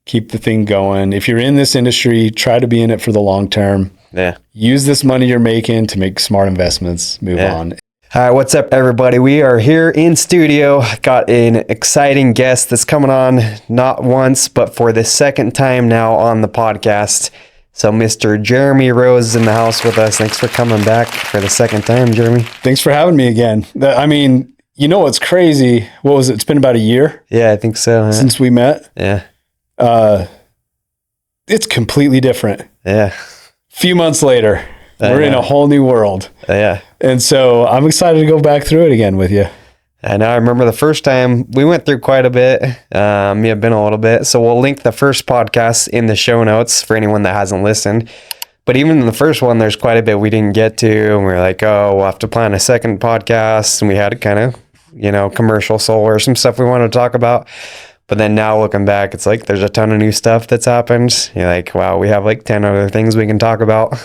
keep the thing going. If you're in this industry, try to be in it for the long term. Yeah. Use this money you're making to make smart investments. Move on. Hi, what's up, everybody? We are here in studio. Got an exciting guest that's coming on not once, but for the second time now on the podcast. So Mr. Jeramie Rose is in the house with us. Thanks for coming back for the second time, Jeramie. Thanks for having me again. I mean, you know what's crazy? What was it? It's been about a year? Yeah, I think so. Since we met? Yeah. It's completely different. Yeah. Few months later, we're in a whole new world. Yeah. And so I'm excited to go back through it again with you. I know. I remember the first time we went through quite a bit. May have been a little bit. So we'll link the first podcast in the show notes for anyone that hasn't listened. But even in the first one, there's quite a bit we didn't get to. And we were like, oh, we'll have to plan a second podcast. And we had kind of, commercial solar, some stuff we wanted to talk about. But then now looking back, it's like there's a ton of new stuff that's happened. You're like, wow, we have like 10 other things we can talk about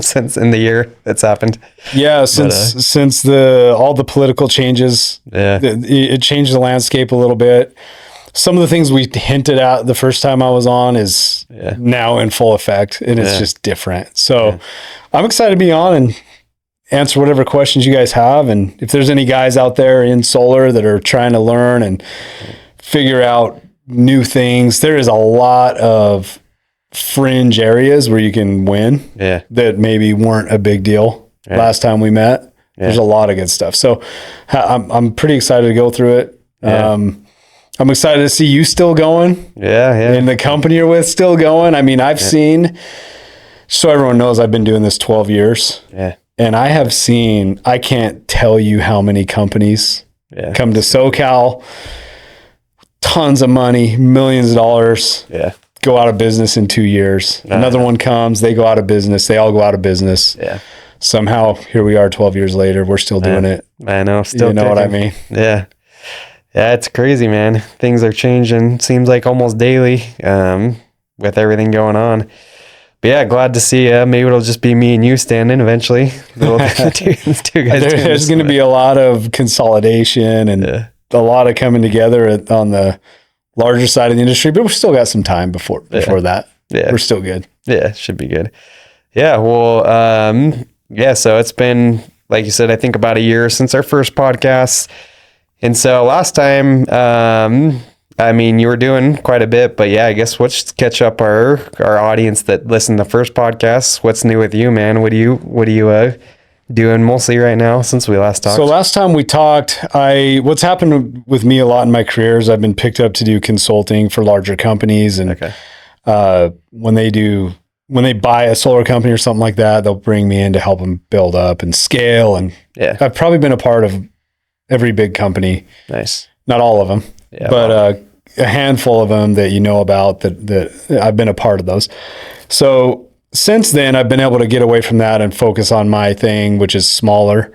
since in the year that's happened. Yeah, since all the political changes, it changed the landscape a little bit. Some of the things we hinted at the first time I was on is now in full effect, and it's just different. So I'm excited to be on and answer whatever questions you guys have. And if there's any guys out there in solar that are trying to learn and figure out new things, there is a lot of fringe areas where you can win that maybe weren't a big deal last time we met. There's a lot of good stuff. So I'm pretty excited to go through it. I'm excited to see you still going. And the company you're with still going. I mean, I've seen, so everyone knows I've been doing this 12 years. And I have seen, I can't tell you how many companies come to SoCal, tons of money, millions of dollars, go out of business in 2 years. Another one comes, they go out of business. They all go out of business. Somehow here we are 12 years later, we're still doing it. I know. Still you know what I mean? Yeah, it's crazy, man. Things are changing. Seems like almost daily with everything going on. But yeah, glad to see you. Maybe it'll just be me and you standing eventually. There's going to be a lot of consolidation and a lot of coming together on the larger side of the industry, but we've still got some time before that. We're still good. Yeah, should be good. Yeah, well, so it's been, like you said, I think about a year since our first podcast. And so last time, I mean, you were doing quite a bit, but yeah, I guess let's catch up our audience that listened to the first podcast. What's new with you, man? What are you doing mostly right now since we last talked? So last time we talked, what's happened with me a lot in my career is I've been picked up to do consulting for larger companies. And when they buy a solar company or something like that, they'll bring me in to help them build up and scale. And I've probably been a part of every big company. Nice. Not all of them, but a handful of them that you know about that I've been a part of those. So since then, I've been able to get away from that and focus on my thing, which is smaller,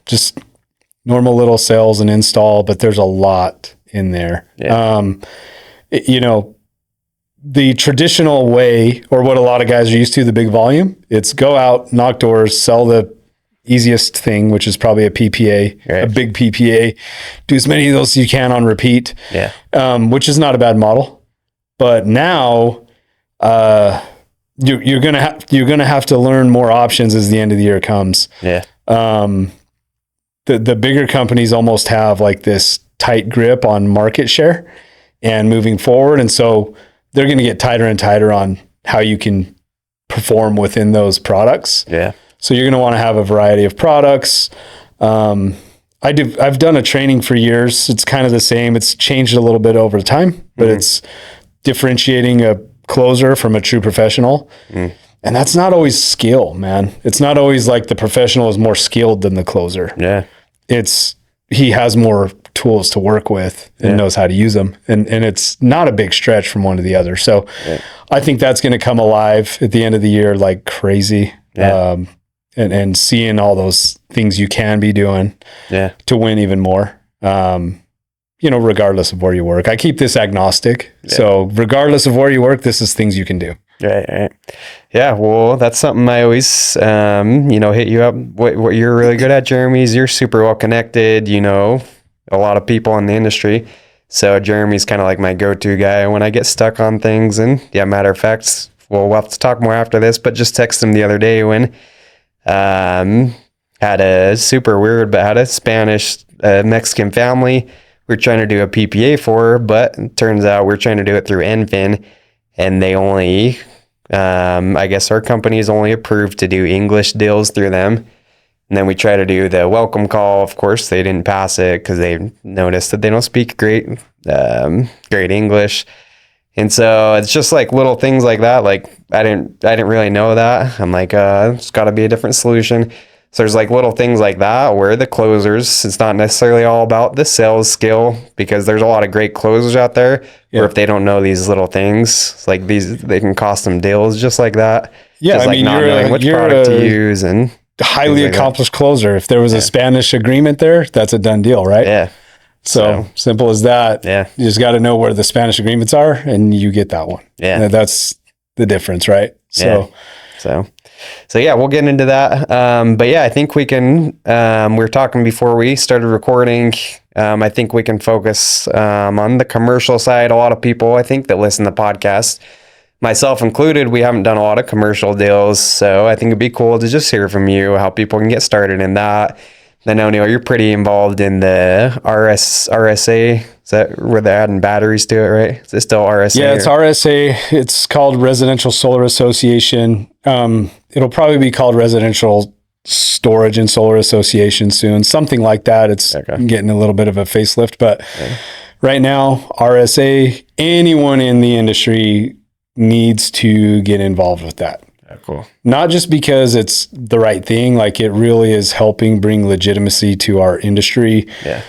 just normal little sales and install, but there's a lot in there. The traditional way, or what a lot of guys are used to, the big volume, it's go out, knock doors, sell the easiest thing, which is probably a PPA, a big PPA, do as many of those as you can on repeat, which is not a bad model. But now, you're gonna have to learn more options as the end of the year comes. The bigger companies almost have like this tight grip on market share and moving forward, and so they're going to get tighter and tighter on how you can perform within those products. So you're going to want to have a variety of products. I've done a training for years. It's kind of the same. It's changed a little bit over time, but it's differentiating a closer from a true professional. And that's not always skill, man. It's not always like the professional is more skilled than the closer. He has more tools to work with and knows how to use them. And it's not a big stretch from one to the other. So I think that's going to come alive at the end of the year like crazy. And seeing all those things you can be doing to win even more. Regardless of where you work. I keep this agnostic. So regardless of where you work, this is things you can do. Right. Yeah. Well, that's something I always, hit you up. What you're really good at, Jeramie, is you're super well connected, a lot of people in the industry. So Jeramie's kind of like my go-to guy when I get stuck on things. And yeah, matter of fact, we'll have to talk more after this, but just texted him the other day when had a super weird, but had a Spanish Mexican family we're trying to do a PPA for, but it turns out we're trying to do it through NFIN, and they only, I guess our company is only approved to do English deals through them. And then we try to do the welcome call. Of course, they didn't pass it because they noticed that they don't speak great English. And so it's just like little things like that. Like I didn't really know that. I'm like, it's got to be a different solution. So there's like little things like that where the closers, it's not necessarily all about the sales skill, because there's a lot of great closers out there where if they don't know these little things, like these, they can cost them deals just like that. Yeah, just I like mean, not knowing which product to use and highly accomplished closer. If there was a Spanish agreement there, that's a done deal, right? Yeah. So simple as that. Yeah. You just got to know where the Spanish agreements are and you get that one. Yeah. And that's the difference, right? So yeah, we'll get into that. But yeah, I think we can, we were talking before we started recording. I think we can focus on the commercial side. A lot of people, I think, that listen to podcasts, myself included, we haven't done a lot of commercial deals. So I think it'd be cool to just hear from you how people can get started in that. Then I know you're pretty involved in the RSA. Is that where they're adding batteries to it, right? Is it still RSA? Yeah, it's RSA. It's called Residential Solar Association. It'll probably be called Residential Storage and Solar Association soon. Something like that. It's getting a little bit of a facelift. But right now, RSA, anyone in the industry needs to get involved with that. Cool. Not just because it's the right thing, like it really is helping bring legitimacy to our industry. Yeah.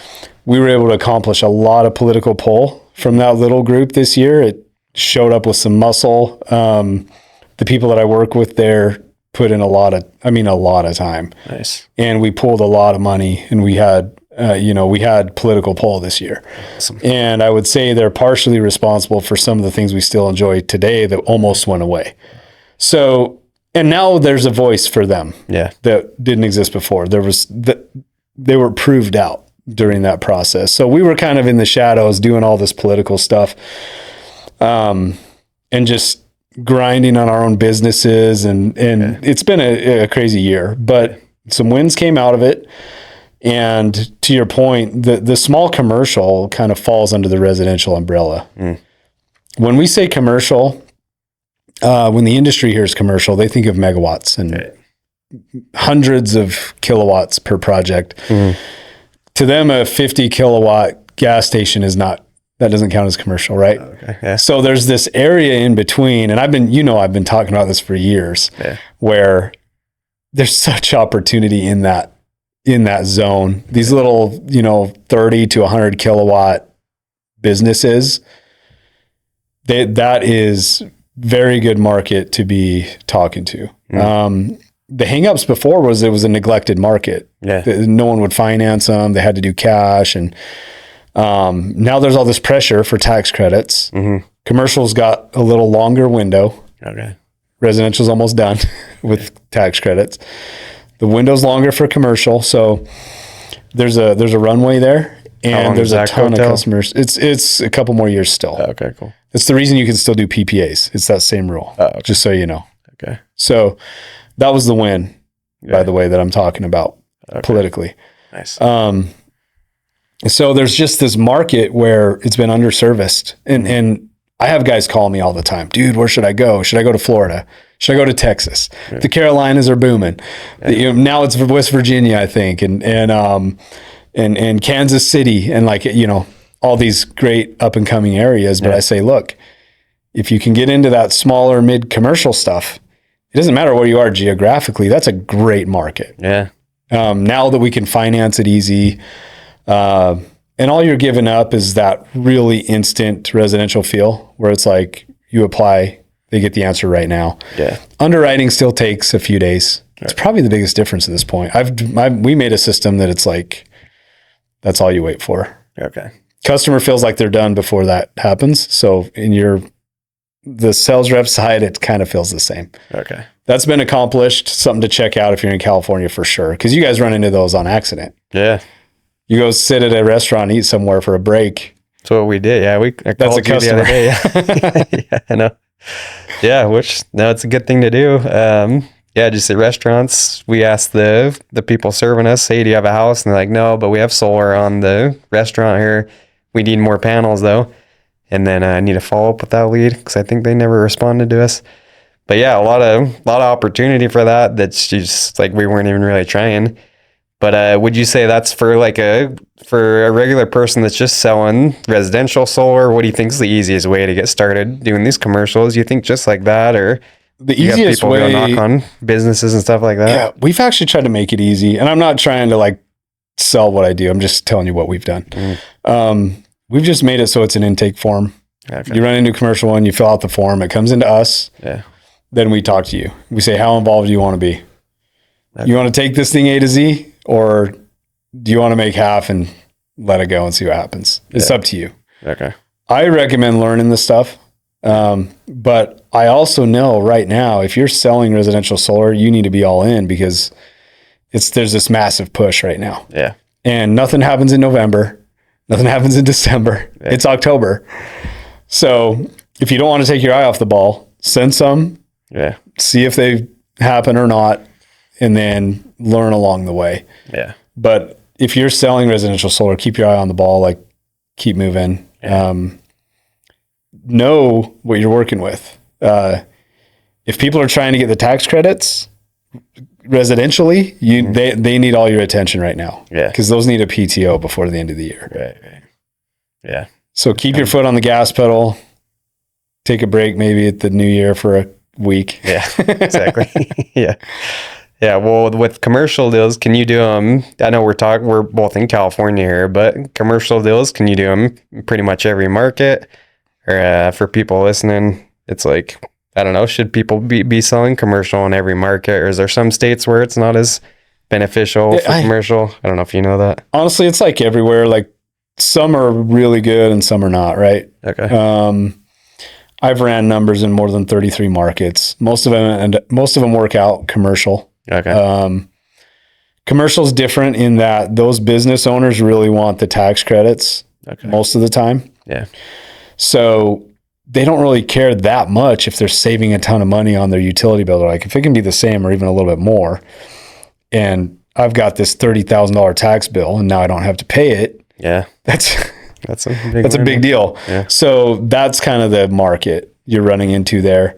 We were able to accomplish a lot of political pull from that little group this year. It showed up with some muscle. The people that I work with there put in a lot of time. Nice. And we pulled a lot of money, and we had political pull this year. Awesome. And I would say they're partially responsible for some of the things we still enjoy today that almost went away. So, and now there's a voice for them that didn't exist before. They were proved out during that process. So we were kind of in the shadows doing all this political stuff, and just grinding on our own businesses. And it's been a crazy year, but some wins came out of it. And to your point, the small commercial kind of falls under the residential umbrella. When we say commercial, when the industry hears commercial, they think of megawatts and hundreds of kilowatts per project. To them, a 50 kilowatt gas station that doesn't count as commercial, right? So there's this area in between, and I've been talking about this for years, where there's such opportunity in that zone. These little, 30 to 100 kilowatt businesses, that is very good market to be talking to. The hangups before was it was a neglected market. No one would finance them. They had to do cash. And now there's all this pressure for tax credits. Commercial's got a little longer window. Residential's almost done with tax credits. The window's longer for commercial. So there's a runway there. And there's a ton of customers. It's a couple more years still. Okay, cool. It's the reason you can still do PPAs. It's that same rule, just so you know. Okay. So that was the win, by the way, that I'm talking about politically. Nice. So there's just this market where it's been underserviced. And I have guys call me all the time, dude, where should I go? Should I go to Florida? Should I go to Texas? The Carolinas are booming. Now it's West Virginia, I think, and Kansas City, and all these great up and coming areas. But I say, look, if you can get into that smaller mid commercial stuff, it doesn't matter where you are geographically. That's a great market. Now that we can finance it easy, and all you're giving up is that really instant residential feel where it's like you apply, they get the answer right now. Underwriting still takes a few days. It's probably the biggest difference at this point. We made a system that it's like, that's all you wait for. Customer feels like they're done before that happens. So the sales rep side, it kind of feels the same. That's been accomplished. Something to check out if you're in California for sure. Because you guys run into those on accident. You go sit at a restaurant, eat somewhere for a break. That's what we did. Yeah, That's a customer. The other day. Yeah, I know. Yeah, it's a good thing to do. Yeah, just at restaurants, we asked the people serving us, hey, do you have a house? And they're like, no, but we have solar on the restaurant here. We need more panels though. And then I need to follow up with that lead because I think they never responded to us. But yeah, a lot of opportunity for that. That's just like we weren't even really trying. But would you say that's for a regular person that's just selling residential solar? What do you think is the easiest way to get started doing these commercials? You think just like that, or the easiest way go knock on businesses and stuff like that? Yeah, we've actually tried to make it easy, and I'm not trying to like sell what I do. I'm just telling you what we've done. We've just made it so it's an intake form. Okay. You run into a commercial one, you fill out the form, it comes into us. Yeah. Then we talk to you. We say, how involved do you want to be? Okay. You want to take this thing A to Z, or do you want to make half and let it go and see what happens? It's up to you. Okay. I recommend learning this stuff. But I also know right now, if you're selling residential solar, you need to be all in because there's this massive push right now. Yeah. And nothing happens in November. Nothing happens in December. Yeah. It's October. So if you don't want to take your eye off the ball, send some. Yeah. See if they happen or not, and then learn along the way. Yeah. But if you're selling residential solar, keep your eye on the ball, like keep moving. Yeah. Know what you're working with. If people are trying to get the tax credits residentially, they need all your attention right now. Yeah. Because those need a PTO before the end of the year. Right. Yeah. So keep your foot on the gas pedal. Take a break maybe at the new year for a week. Yeah, exactly. Yeah. Yeah. Well, with commercial deals, can you do them? I know we're both in California here, but commercial deals, can you do them pretty much every market? Or for people listening, it's like, I don't know, should people be selling commercial in every market? Or is there some states where it's not as beneficial for commercial? I don't know if you know that. Honestly, it's like everywhere. Like some are really good and some are not, right? Okay. I've ran numbers in more than 33 markets. Most of them work out commercial. Okay. Commercial's different in that those business owners really want the tax credits most of the time. Yeah. So they don't really care that much if they're saving a ton of money on their utility bill. They're like, if it can be the same or even a little bit more, and I've got this $30,000 tax bill and now I don't have to pay it. Yeah. That's a big deal. Yeah. So that's kind of the market you're running into there.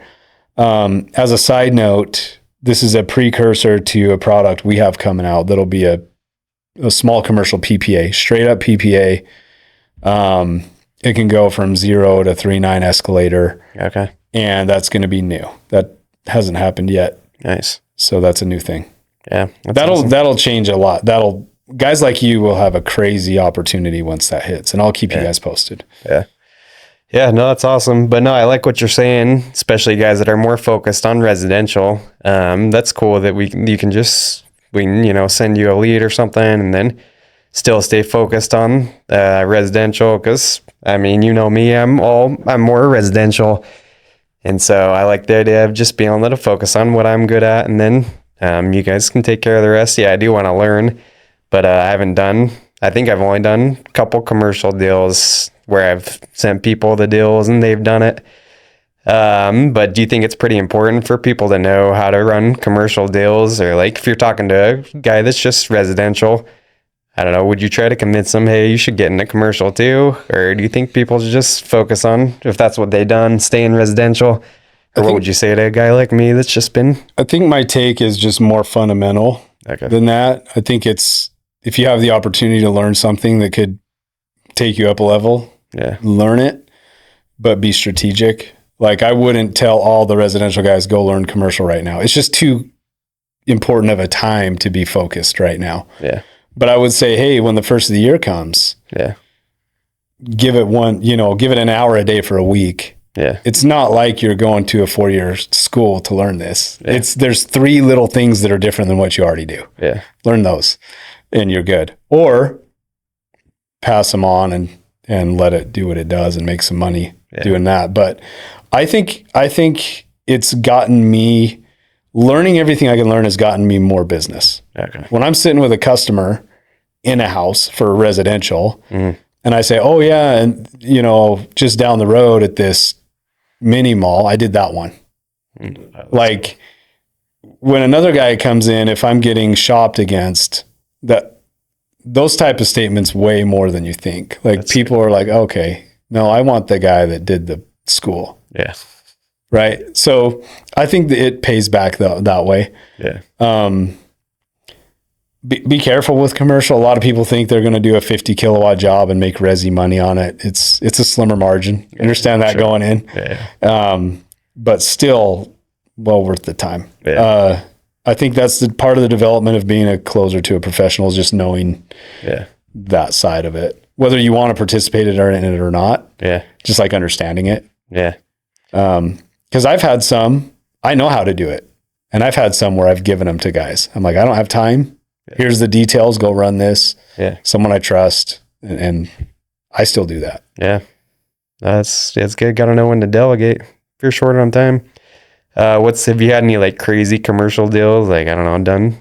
As a side note, this is a precursor to a product we have coming out that'll be a small commercial PPA, straight up PPA. It can go from 0 to 3.9 escalator. Okay. And that's going to be new. That hasn't happened yet. Nice. So that's a new thing. Yeah. That'll change a lot. Guys like you will have a crazy opportunity once that hits, and I'll keep you guys posted. Yeah. Yeah, no, that's awesome. But no, I like what you're saying, especially guys that are more focused on residential. That's cool that we can send you a lead or something and then still stay focused on residential, because I mean, you know me, I'm more residential, and so I like the idea of just being able to focus on what I'm good at, and then you guys can take care of the rest. Yeah, I do want to learn, but I think I've only done a couple commercial deals where I've sent people the deals and they've done it. But do you think it's pretty important for people to know how to run commercial deals? Or like if you're talking to a guy that's just residential, I don't know, would you try to convince them, hey, you should get into commercial too? Or do you think people should just focus on, if that's what they've done, stay in residential? Or what would you say to a guy like me that's just been? I think my take is just more fundamental than that. I think it's, if you have the opportunity to learn something that could take you up a level, learn it, but be strategic. Like I wouldn't tell all the residential guys, go learn commercial right now. It's just too important of a time to be focused right now. Yeah. But I would say, hey, when the first of the year comes, give it an hour a day for a week. Yeah. It's not like you're going to a 4-year school to learn this. Yeah. There's 3 little things that are different than what you already do. Yeah. Learn those and you're good. Or pass them on and let it do what it does and make some money doing that. But I think it's gotten me, learning everything I can learn has gotten me more business. Okay. When I'm sitting with a customer in a house for residential, and and I say, oh yeah, and just down the road at this mini mall, I did that one. Like when another guy comes in, if I'm getting shopped against, those type of statements way more than you think. Like people are like, okay, no, I want the guy that did the school. Yeah. Right. So I think that it pays back that way. Yeah. Be careful with commercial. A lot of people think they're going to do a 50 kilowatt job and make resi money on it. It's a slimmer margin. Understand that going in. Yeah. But still well worth the time. Yeah. I think that's the part of the development of being a closer to a professional is just knowing that side of it, whether you want to participate in it or not. Yeah. Just like understanding it. Yeah. Because I've had some, I know how to do it. And I've had some where I've given them to guys. I'm like, I don't have time. Here's the details. Go run this. Yeah. Someone I trust. And I still do that. Yeah. That's good. Got to know when to delegate if you're short on time. Have you had any like crazy commercial deals? Like, I don't know, done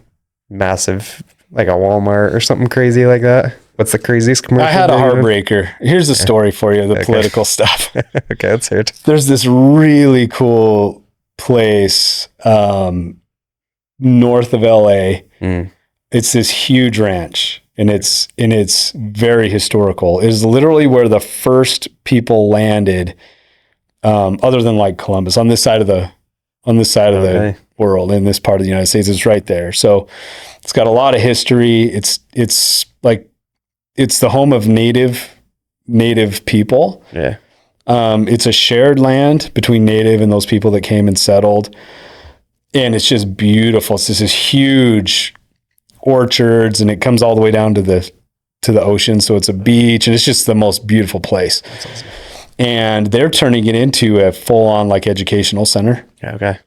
massive, like a Walmart or something crazy like that? What's the craziest commercial? I had a heartbreaker. Here's a story for you, the political stuff. Okay, let's hear it. There's this really cool place north of LA. It's this huge ranch, and it's very historical. It is literally where the first people landed, other than like Columbus, on this side of the world, in this part of the United States. It's right there. So it's got a lot of history. It's the home of native people. Yeah. It's a shared land between native and those people that came and settled. And it's just beautiful. It's just this huge orchards, and it comes all the way down to the ocean. So it's a beach, and it's just the most beautiful place. That's awesome. And they're turning it into a full on like educational center. Yeah, okay.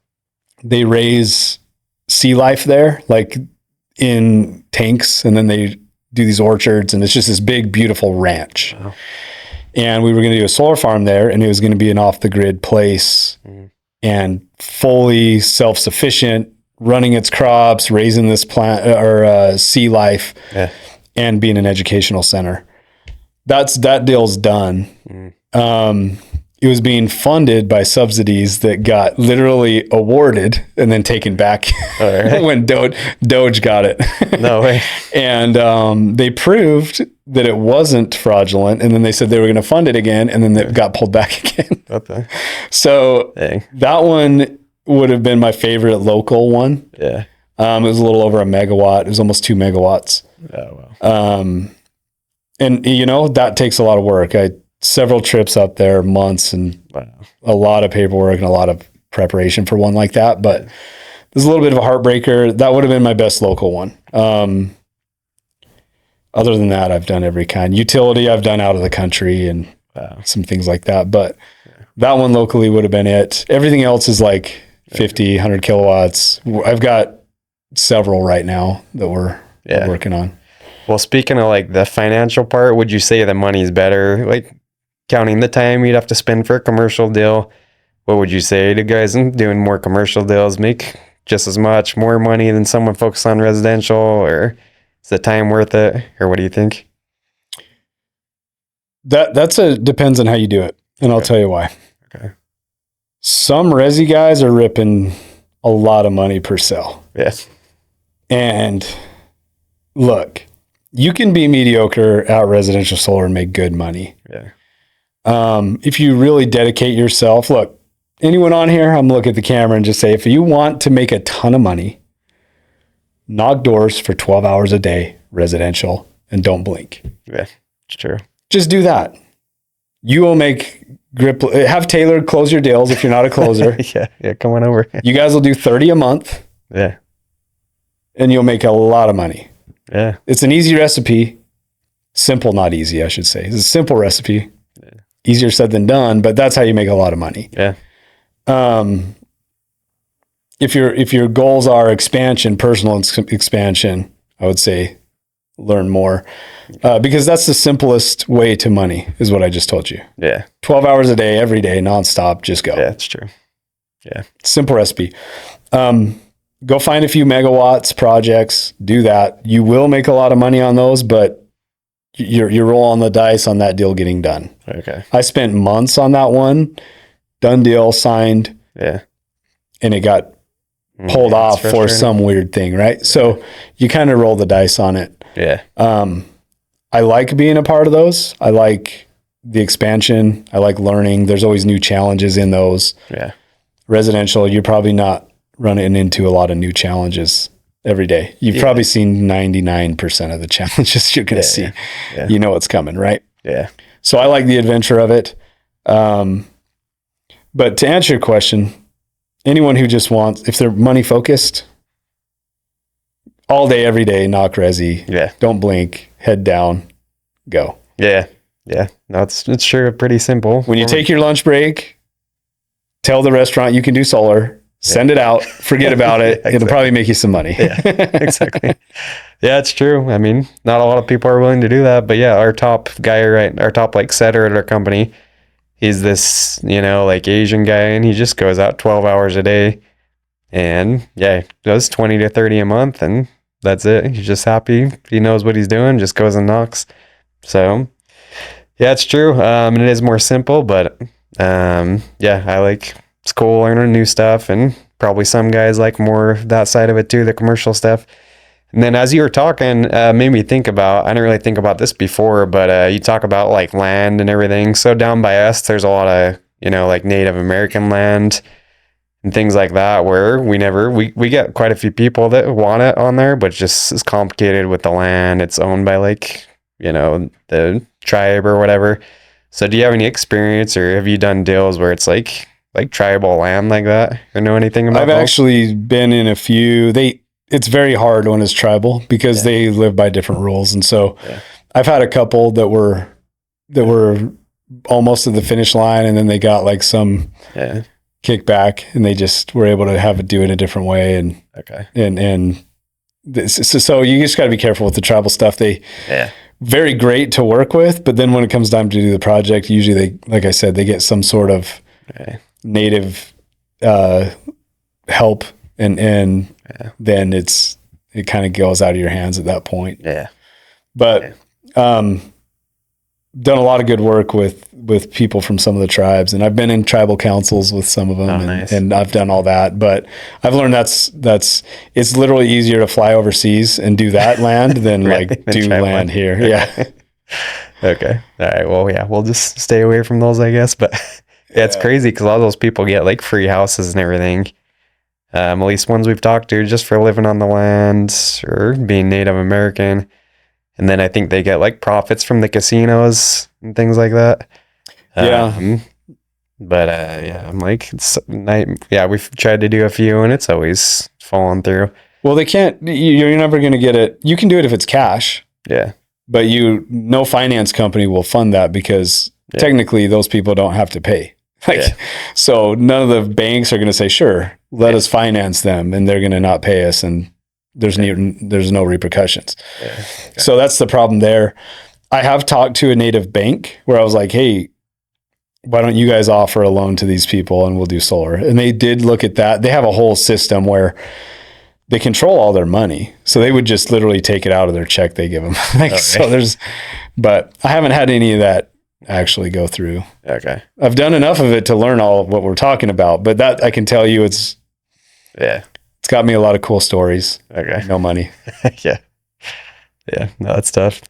They raise sea life there, like in tanks, and then they do these orchards, and it's just this big, beautiful ranch. Wow. And we were going to do a solar farm there, and it was going to be an off the grid place and fully self-sufficient, running its crops, raising this plant or sea life, and being an educational center. That deal's done. It was being funded by subsidies that got literally awarded and then taken back when Doge got it. No way. And they proved that it wasn't fraudulent, and then they said they were going to fund it again, and then it got pulled back again. Okay. So that one would have been my favorite local one. Yeah. It was a little over 1 megawatt. It was almost 2 megawatts. Oh, wow. And that takes a lot of work. Several trips up there, months, and a lot of paperwork and a lot of preparation for one like that. But there's a little bit of a heartbreaker. That would have been my best local one. Other than that, I've done every kind. Utility, I've done out of the country and some things like that. But that one locally would have been it. Everything else is like 50, 100 kilowatts. I've got several right now that we're working on. Well, speaking of like the financial part, would you say the money's better? Like counting the time you'd have to spend for a commercial deal, what would you say to guys doing more commercial deals make just as much, more money than someone focused on residential, or is the time worth it, or what do you think? Depends on how you do it, and I'll tell you why. Okay. Some resi guys are ripping a lot of money per sale. Yes. And look, you can be mediocre at residential solar and make good money. Yeah. If you really dedicate yourself, look, anyone on here, I'm looking at the camera and just say, if you want to make a ton of money, knock doors for 12 hours a day, residential, and don't blink. Yeah, it's true. Just do that. You will make have Taylor close your deals if you're not a closer. Yeah, come on over. You guys will do 30 a month. Yeah. And you'll make a lot of money. Yeah. It's an easy recipe. Simple, not easy, I should say. It's a simple recipe. Yeah. Easier said than done, but that's how you make a lot of money. Yeah. If your goals are expansion, personal expansion, I would say learn more. Because that's the simplest way to money, is what I just told you. Yeah. 12 hours a day, every day, nonstop, just go. Yeah, that's true. Yeah. Simple recipe. Go find a few megawatts projects, do that. You will make a lot of money on those, but you're rolling the dice on that deal getting done. Okay. I spent months on that one, done deal, signed. Yeah. And it got pulled off for some weird thing, right? Yeah. So you kind of roll the dice on it. Yeah. I like being a part of those. I like the expansion. I like learning. There's always new challenges in those. Yeah. Residential, you're probably not running into a lot of new challenges every day. You've probably seen 99% of the challenges you're going to see. Yeah. You know what's coming, right? Yeah. So I like the adventure of it. But to answer your question, anyone who just wants, if they're money focused, all day, every day, knock resi. Yeah. Don't blink, head down, go. Yeah. Yeah. No, it's sure pretty simple. When you take your lunch break, tell the restaurant you can do solar, send it out, forget about it. Exactly. It'll probably make you some money. Yeah, exactly. Yeah, it's true. I mean, not a lot of people are willing to do that, but yeah, our top guy, right? Our top like setter at our company, he's this, like Asian guy, and he just goes out 12 hours a day and does 20 to 30 a month, and that's it. He's just happy. He knows what he's doing, just goes and knocks. So yeah, it's true. And it is more simple, but it's cool learning new stuff, and probably some guys like more that side of it too, the commercial stuff. And then as you were talking, made me think about, I didn't really think about this before, but you talk about like land and everything. So down by us, there's a lot of, like Native American land and things like that, where we get quite a few people that want it on there, but just is complicated with the land. It's owned by like, the tribe or whatever. So do you have any experience, or have you done deals where it's like tribal land like that, or know anything about I've actually been in a few. It's very hard when it's tribal because they live by different rules. And so I've had a couple that were almost at the finish line, and then they got like some kickback, and they just were able to do it a different way. And so you just got to be careful with the tribal stuff. Very great to work with, but then when it comes time to do the project, usually they, like I said, they get some sort of native help, and then it kind of goes out of your hands at that point. But done a lot of good work with people from some of the tribes, and I've been in tribal councils with some of them, and I've done all that. But I've learned that's it's literally easier to fly overseas and do that land than do land here. Yeah. Okay. All right. Well, we'll just stay away from those, I guess. But it's crazy because a lot of those people get like free houses and everything. At least ones we've talked to, just for living on the land or being Native American. And then I think they get like profits from the casinos and things like that. But I'm like, we've tried to do a few, and it's always fallen through. Well, they can't, you're never going to get it. You can do it if it's cash. Yeah. But no finance company will fund that because technically those people don't have to pay. So none of the banks are going to say, sure, let us finance them, and they're going to not pay us, and there's no repercussions. So that's the problem there. I have talked to a native bank where I was like, hey, why don't you guys offer a loan to these people and we'll do solar? And they did look at that. They have a whole system where they control all their money. So they would just literally take it out of their check they give them. But I haven't had any of that actually go through. Okay. I've done enough of it to learn all of what we're talking about, but that I can tell you it's got me a lot of cool stories. Okay. No money. Yeah. No, that's tough.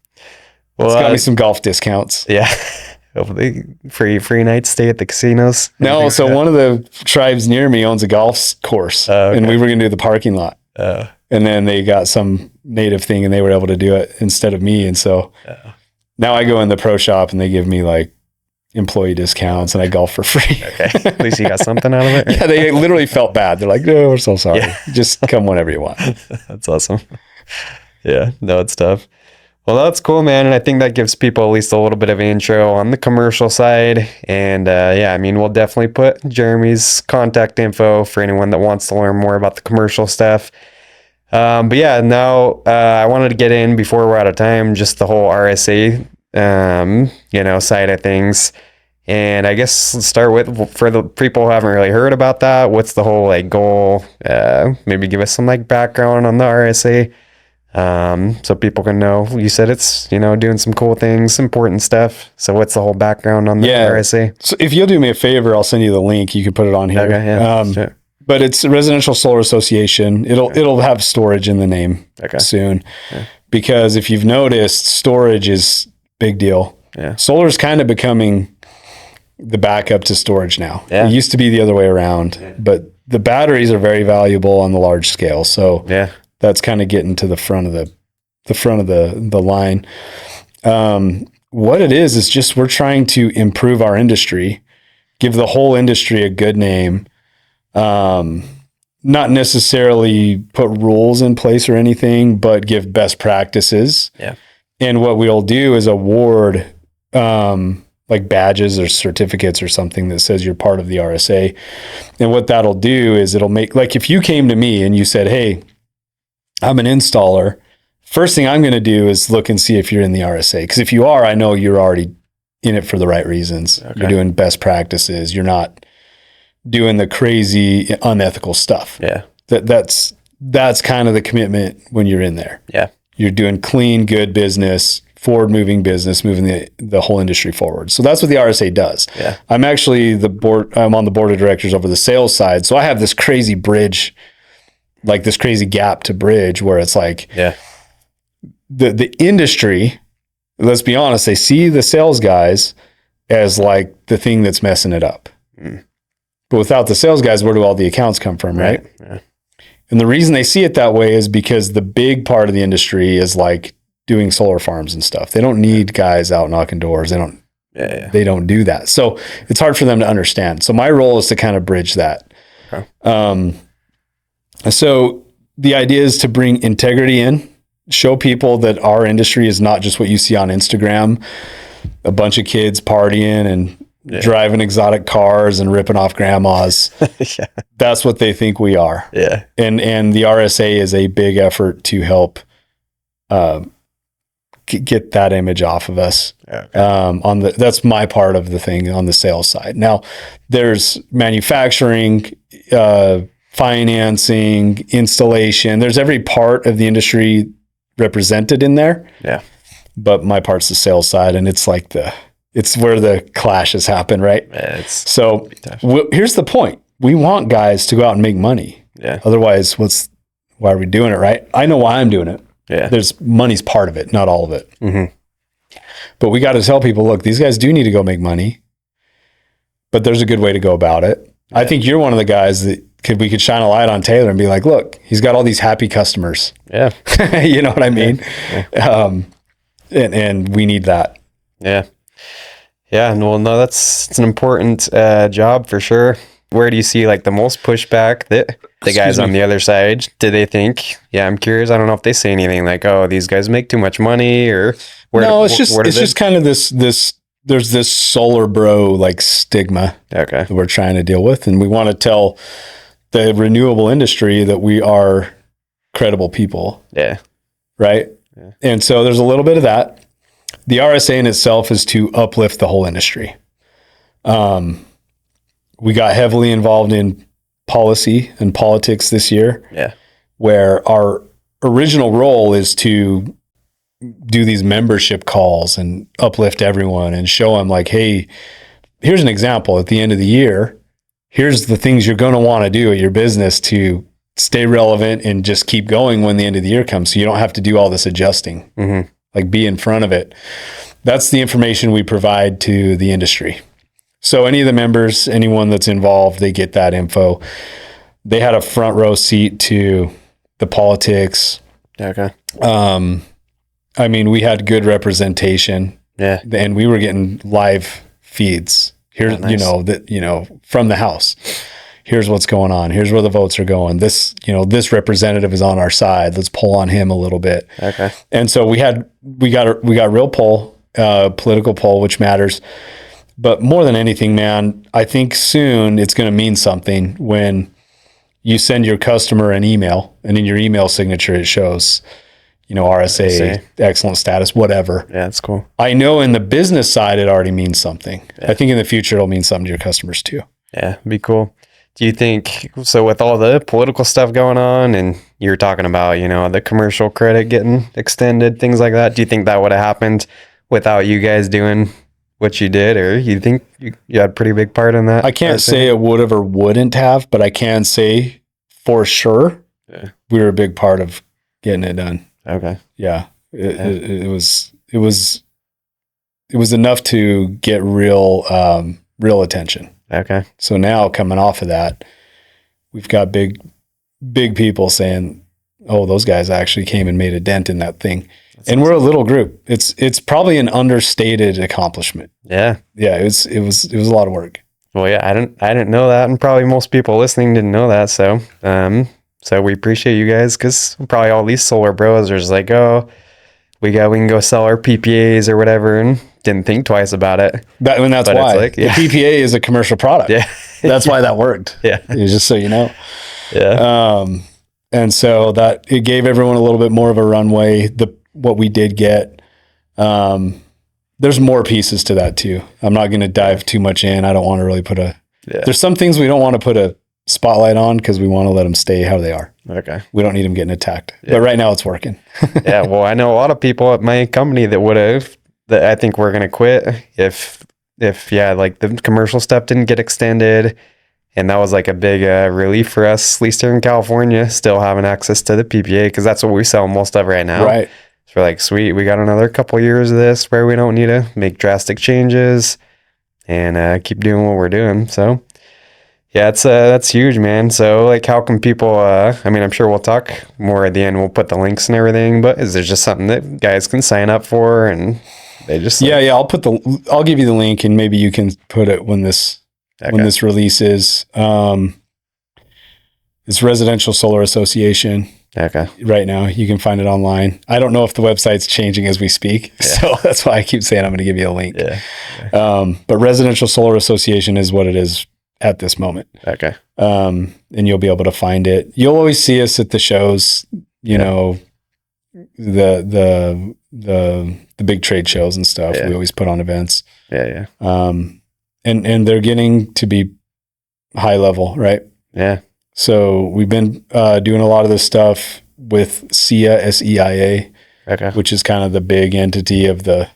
Well, it's got me some golf discounts. Yeah. Hopefully free night stay at the casinos. No. So one of the tribes near me owns a golf course, and we were going to do the parking lot. And then they got some native thing, and they were able to do it instead of me. And so now I go in the pro shop, and they give me like employee discounts, and I golf for free. Okay. At least you got something out of it. Yeah, they literally felt bad. They're like, "Oh, we're so sorry. Just come whenever you want." That's awesome. Yeah, no, it's tough. Well, that's cool, man. And I think that gives people at least a little bit of an intro on the commercial side. And we'll definitely put Jeramie's contact info for anyone that wants to learn more about the commercial stuff. Now I wanted to get in before we're out of time, just the whole RSA side of things. And I guess let's start with, for the people who haven't really heard about that, what's the whole like goal? Maybe give us some like background on the RSA. So people can know. You said it's, doing some cool things, important stuff. So what's the whole background on the RSA? So if you'll do me a favor, I'll send you the link. You can put it on here. Okay, yeah. Sure. But it's a Residential Solar Association. It'll have storage in the name soon. Okay. Because if you've noticed, storage is big deal. Yeah. Solar is kind of becoming the backup to storage now. Yeah. It used to be the other way around, but the batteries are very valuable on the large scale. So that's kind of getting to the front of the line. What it is just we're trying to improve our industry, give the whole industry a good name. Not necessarily put rules in place or anything, but give best practices. Yeah. And what we'll do is award like badges or certificates or something that says you're part of the RSA. And what that'll do is it'll make, like if you came to me and you said, hey, I'm an installer, first thing I'm going to do is look and see if you're in the RSA. Because if you are, I know you're already in it for the right reasons. Okay. You're doing best practices. You're not doing the crazy unethical stuff. Yeah. That's kind of the commitment when you're in there. Yeah. You're doing clean, good business, forward-moving business, moving the whole industry forward. So that's what the RSA does. Yeah. I'm actually I'm on the board of directors over the sales side. So I have this crazy bridge, like this crazy gap to bridge where it's like the industry, let's be honest, they see the sales guys as like the thing that's messing it up. Mm. But without the sales guys, where do all the accounts come from, right? Yeah. And the reason they see it that way is because the big part of the industry is like doing solar farms and stuff. They don't need guys out knocking doors. They don't do that. So it's hard for them to understand. So my role is to kind of bridge that. Okay. So the idea is to bring integrity in, show people that our industry is not just what you see on Instagram, a bunch of kids partying and driving exotic cars and ripping off grandmas. That's what they think we are. Yeah. And the RSA is a big effort to help get that image off of us. Okay. That's my part of the thing on the sales side. Now there's manufacturing, financing, installation. There's every part of the industry represented in there. Yeah. But my part's the sales side, and it's like it's where the clashes happen, right? Yeah, so here's the point. We want guys to go out and make money. Yeah. Otherwise, why are we doing it, right? I know why I'm doing it. Yeah. There's money's part of it, not all of it. Mm-hmm. But we got to tell people, look, these guys do need to go make money, but there's a good way to go about it. Yeah. I think you're one of the guys that we could shine a light on Taylor and be like, look, he's got all these happy customers. Yeah. You know what I mean? Yeah. And we need that. Yeah. Yeah. Well, no, it's an important job for sure. Where do you see like the most pushback that the guys on the other side, do they think, I'm curious. I don't know if they say anything like, oh, these guys make too much money or it's just kind of this, there's this solar bro like stigma that we're trying to deal with. And we want to tell the renewable industry that we are credible people. Yeah. Right. Yeah. And so there's a little bit of that. The RSA in itself is to uplift the whole industry. We got heavily involved in policy and politics this year. Yeah. Where our original role is to do these membership calls and uplift everyone and show them like, hey, here's an example at the end of the year. Here's the things you're going to want to do at your business to stay relevant and just keep going when the end of the year comes. So you don't have to do all this adjusting, like be in front of it. That's the information we provide to the industry. So any of the members, anyone that's involved, they get that info. They had a front row seat to the politics. Okay. I mean, we had good representation. Yeah. And we were getting live feeds here, nice. From the house. Here's what's going on. Here's where the votes are going. This representative is on our side. Let's pull on him a little bit. Okay. And so we got real political poll, which matters. But more than anything, man, I think soon it's going to mean something when you send your customer an email and in your email signature, it shows, RSA, excellent status, whatever. Yeah, that's cool. I know in the business side, it already means something. Yeah. I think in the future, it'll mean something to your customers too. Yeah, be cool. Do you think, so with all the political stuff going on and you were talking about, the commercial credit getting extended, things like that. Do you think that would have happened without you guys doing what you did, or you think you had a pretty big part in that? I can't say it would have or wouldn't have, but I can say for sure we were a big part of getting it done. Okay. Yeah. It was enough to get real attention. Okay. So now coming off of that, we've got big people saying, "Oh, those guys actually came and made a dent in that thing." And we're a little group. It's probably an understated accomplishment. Yeah. Yeah. It was a lot of work. Well, yeah, I didn't know that, and probably most people listening didn't know that. So, so we appreciate you guys, because probably all these solar bros are just like, oh, we can go sell our PPAs or whatever, and didn't think twice about it. That's but why the PPA is a commercial product. Yeah, that's why that worked. Yeah, just so you know. Yeah. And so that it gave everyone a little bit more of a runway. What we did get, there's more pieces to that too. I'm not going to dive too much in. I don't want to really put there's some things we don't want to put a spotlight on, because we want to let them stay how they are. Okay. We don't need them getting attacked. Yeah. But right now it's working. Yeah. Well, I know a lot of people at my company that I think we're going to quit if like the commercial stuff didn't get extended. And that was like a big relief for us, at least here in California, still having access to the PPA, because that's what we sell most of right now. Right. So we're like, sweet, we got another couple years of this where we don't need to make drastic changes and keep doing what we're doing. So yeah, that's huge, man. So like, how can people, I'm sure we'll talk more at the end. We'll put the links and everything, but is there just something that guys can sign up for, and they just I'll give you the link, and maybe you can put it when this releases. It's Residential Solar Association. Okay. Right now, you can find it online. I don't know if the website's changing as we speak, so that's why I keep saying I'm going to give you a link. Yeah. But Residential Solar Association is what it is at this moment. Okay. And you'll be able to find it. You'll always see us at the shows. The big trade shows and stuff. We always put on events. Yeah. And they're getting to be high level, right? Yeah. So we've been doing a lot of this stuff with SEIA, SEIA, which is kind of the big entity of the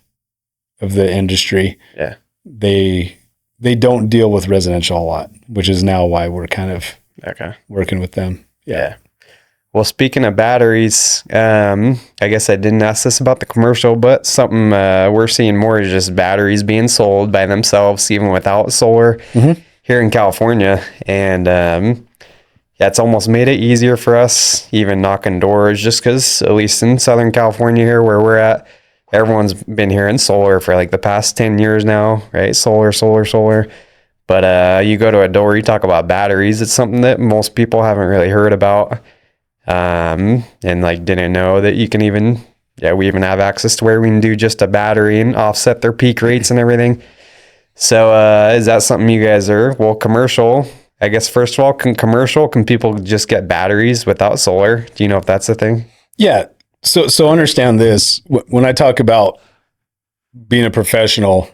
industry. Yeah. They don't deal with residential a lot, which is now why we're kind of working with them. Yeah. Well, speaking of batteries, I guess I didn't ask this about the commercial, but something we're seeing more is just batteries being sold by themselves, even without solar here in California. And it's almost made it easier for us, even knocking doors, just because, at least in Southern California here where we're at, everyone's been hearing solar for like the past 10 years now, right? Solar. But you go to a door, you talk about batteries. It's something that most people haven't really heard about. And like didn't know that you can we even have access to where we can do just a battery and offset their peak rates and everything. So is that something you guys are, commercial, I guess first of all, can people just get batteries without solar? Do you know if that's the thing? Yeah. So understand this, when I talk about being a professional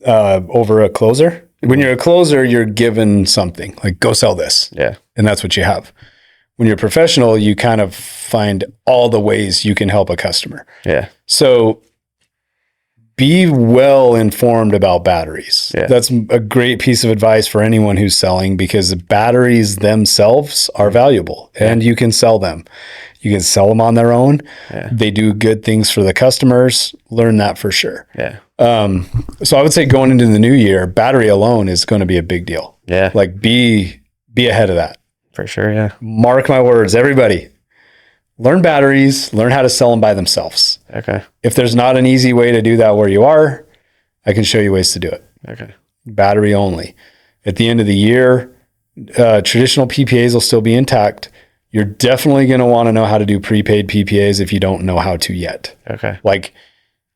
over a closer, when you're a closer, you're given something like, go sell this. Yeah. And that's what you have. When you're a professional, you kind of find all the ways you can help a customer. Yeah. So be well informed about batteries. Yeah. That's a great piece of advice for anyone who's selling, because the batteries themselves are valuable and you can sell them. You can sell them on their own. Yeah. They do good things for the customers. Learn that for sure. Yeah. So I would say going into the new year, battery alone is going to be a big deal. Yeah. Like be ahead of that. For sure, yeah. Mark my words, everybody. Learn batteries, learn how to sell them by themselves. Okay. If there's not an easy way to do that where you are, I can show you ways to do it. Okay. Battery only. At the end of the year, traditional PPAs will still be intact. You're definitely going to want to know how to do prepaid PPAs if you don't know how to yet. Okay. Like,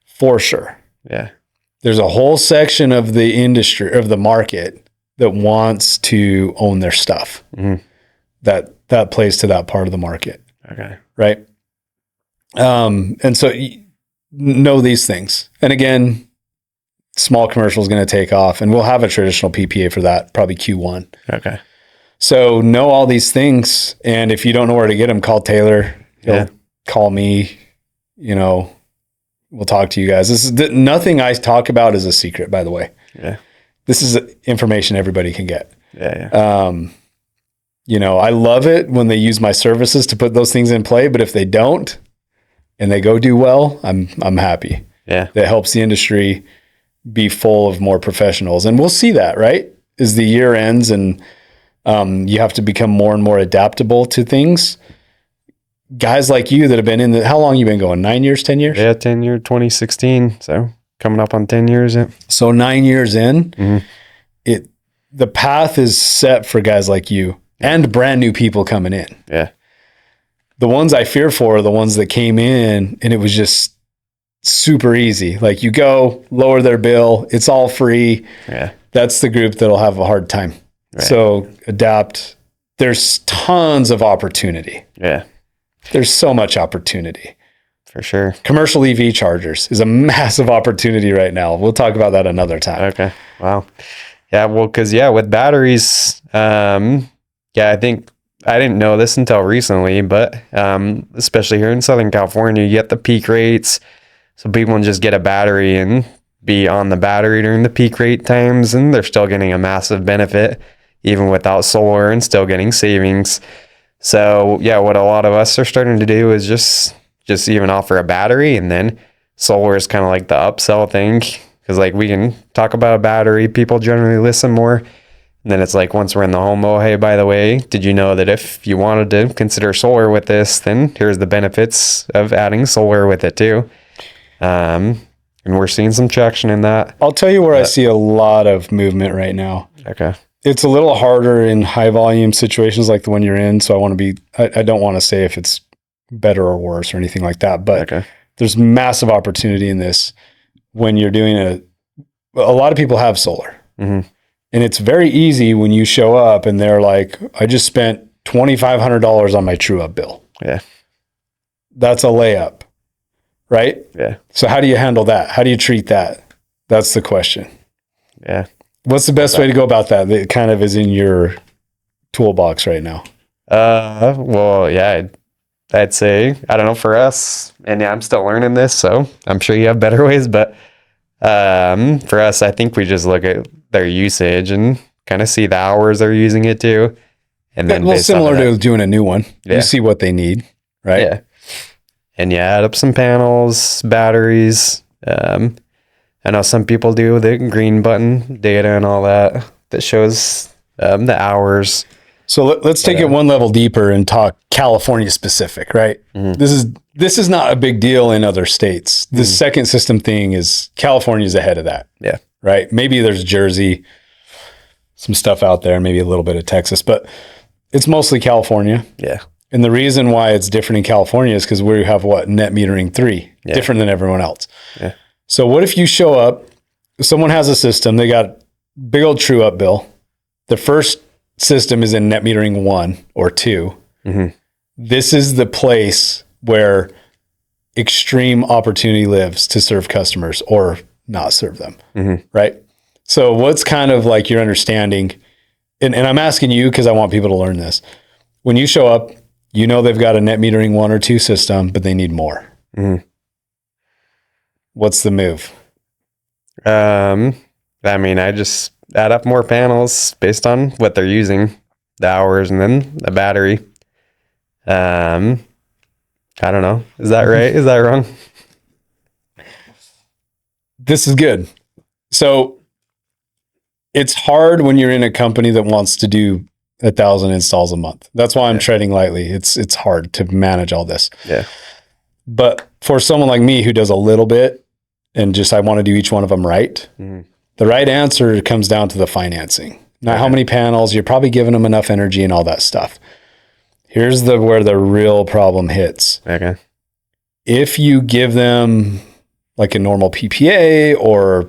for sure. Yeah. There's a whole section of the industry, of the market, that wants to own their stuff. Mm-hmm. That plays to that part of the market. Okay. Right. And so know these things. And again, small commercial is going to take off, and we'll have a traditional PPA for that, probably Q1. Okay. So know all these things. And if you don't know where to get them, call Taylor. He'll call me, we'll talk to you guys. This is nothing I talk about is a secret, by the way. Yeah. This is information everybody can get. Yeah. I love it when they use my services to put those things in play, but if they don't and they go do well, I'm happy. Yeah. That helps the industry be full of more professionals. And we'll see that, right? As the year ends and you have to become more and more adaptable to things. Guys like you that have been how long you been going? 9 years, 10 years? Yeah, 10 years, 2016. So coming up on 10 years. Yeah. So 9 years in, the path is set for guys like you and brand new people coming in. Yeah. The ones I fear for are the ones that came in and it was just super easy. Like you go lower their bill. It's all free. Yeah. That's the group that'll have a hard time. Right. So adapt. There's tons of opportunity. Yeah. There's so much opportunity. For sure. Commercial EV chargers is a massive opportunity right now. We'll talk about that another time. Okay. Wow. Yeah. Well, cause with batteries, I think I didn't know this until recently, but, especially here in Southern California, you get the peak rates. So people can just get a battery and be on the battery during the peak rate times, and they're still getting a massive benefit, even without solar, and still getting savings. So what a lot of us are starting to do is just even offer a battery, and then solar is kind of like the upsell thing, because like we can talk about a battery, people generally listen more. And then it's like once we're in the home, oh, hey, by the way, did you know that if you wanted to consider solar with this, then here's the benefits of adding solar with it too. And we're seeing some traction in that. I'll tell you where I see a lot of movement right now. Okay. It's a little harder in high volume situations like the one you're in. So I don't want to say if it's better or worse or anything like that, but there's massive opportunity in this when you're doing a lot of people have solar. Mm-hmm. And it's very easy when you show up and they're like, I just spent $2,500 on my true up bill. Yeah. That's a layup, right? Yeah. So how do you handle that? How do you treat that? That's the question. Yeah. What's the best way to go about that? That kind of is in your toolbox right now. I'd say, I don't know, for us, and I'm still learning this, so I'm sure you have better ways, but for us, I think we just look at their usage and kind of see the hours they're using it to. And then similar to doing a new one, you see what they need, right? Yeah. And add up some panels, batteries. I know some people do the green button data and all that shows the hours. So let's take it one level deeper and talk California specific, right? Mm-hmm. This is not a big deal in other states. The second system thing is California's ahead of that. Yeah. Right. Maybe there's Jersey, some stuff out there, maybe a little bit of Texas, but it's mostly California. Yeah. And the reason why it's different in California is because we have net metering 3, different than everyone else. Yeah. So what if you show up, someone has a system, they got big old true up bill. The first system is in net metering 1 or 2. Mm-hmm. This is the place where extreme opportunity lives to serve customers or not serve them. Mm-hmm. Right. So what's kind of like your understanding, and I'm asking you because I want people to learn this. When you show up, they've got a net metering 1 or 2 system, but they need more. Mm-hmm. What's the move? I just add up more panels based on what they're using, the hours, and then the battery. I don't know. Is that right? Is that wrong? This is good. So it's hard when you're in a company that wants to do 1,000 installs a month. That's why I'm treading lightly. It's hard to manage all this. Yeah. But for someone like me who does a little bit and just I want to do each one of them right, the right answer comes down to the financing. Not how many panels, you're probably giving them enough energy and all that stuff. Here's where the real problem hits. Okay. If you give them like a normal PPA or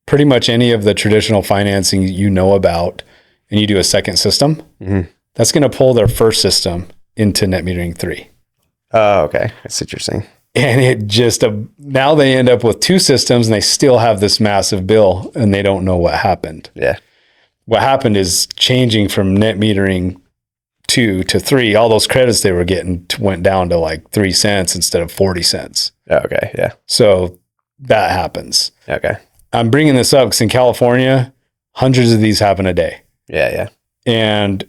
pretty much any of the traditional financing you know about, and you do a second system, that's going to pull their first system into net metering 3. Oh, okay. I see what you're saying. And it just, now they end up with 2 systems and they still have this massive bill and they don't know what happened. Yeah. what happened is changing from net metering 2 to 3, all those credits they were getting went down to like 3 cents instead of 40 cents. Okay. Yeah. So that happens. Okay. I'm bringing this up because in California, hundreds of these happen a day. Yeah. Yeah. And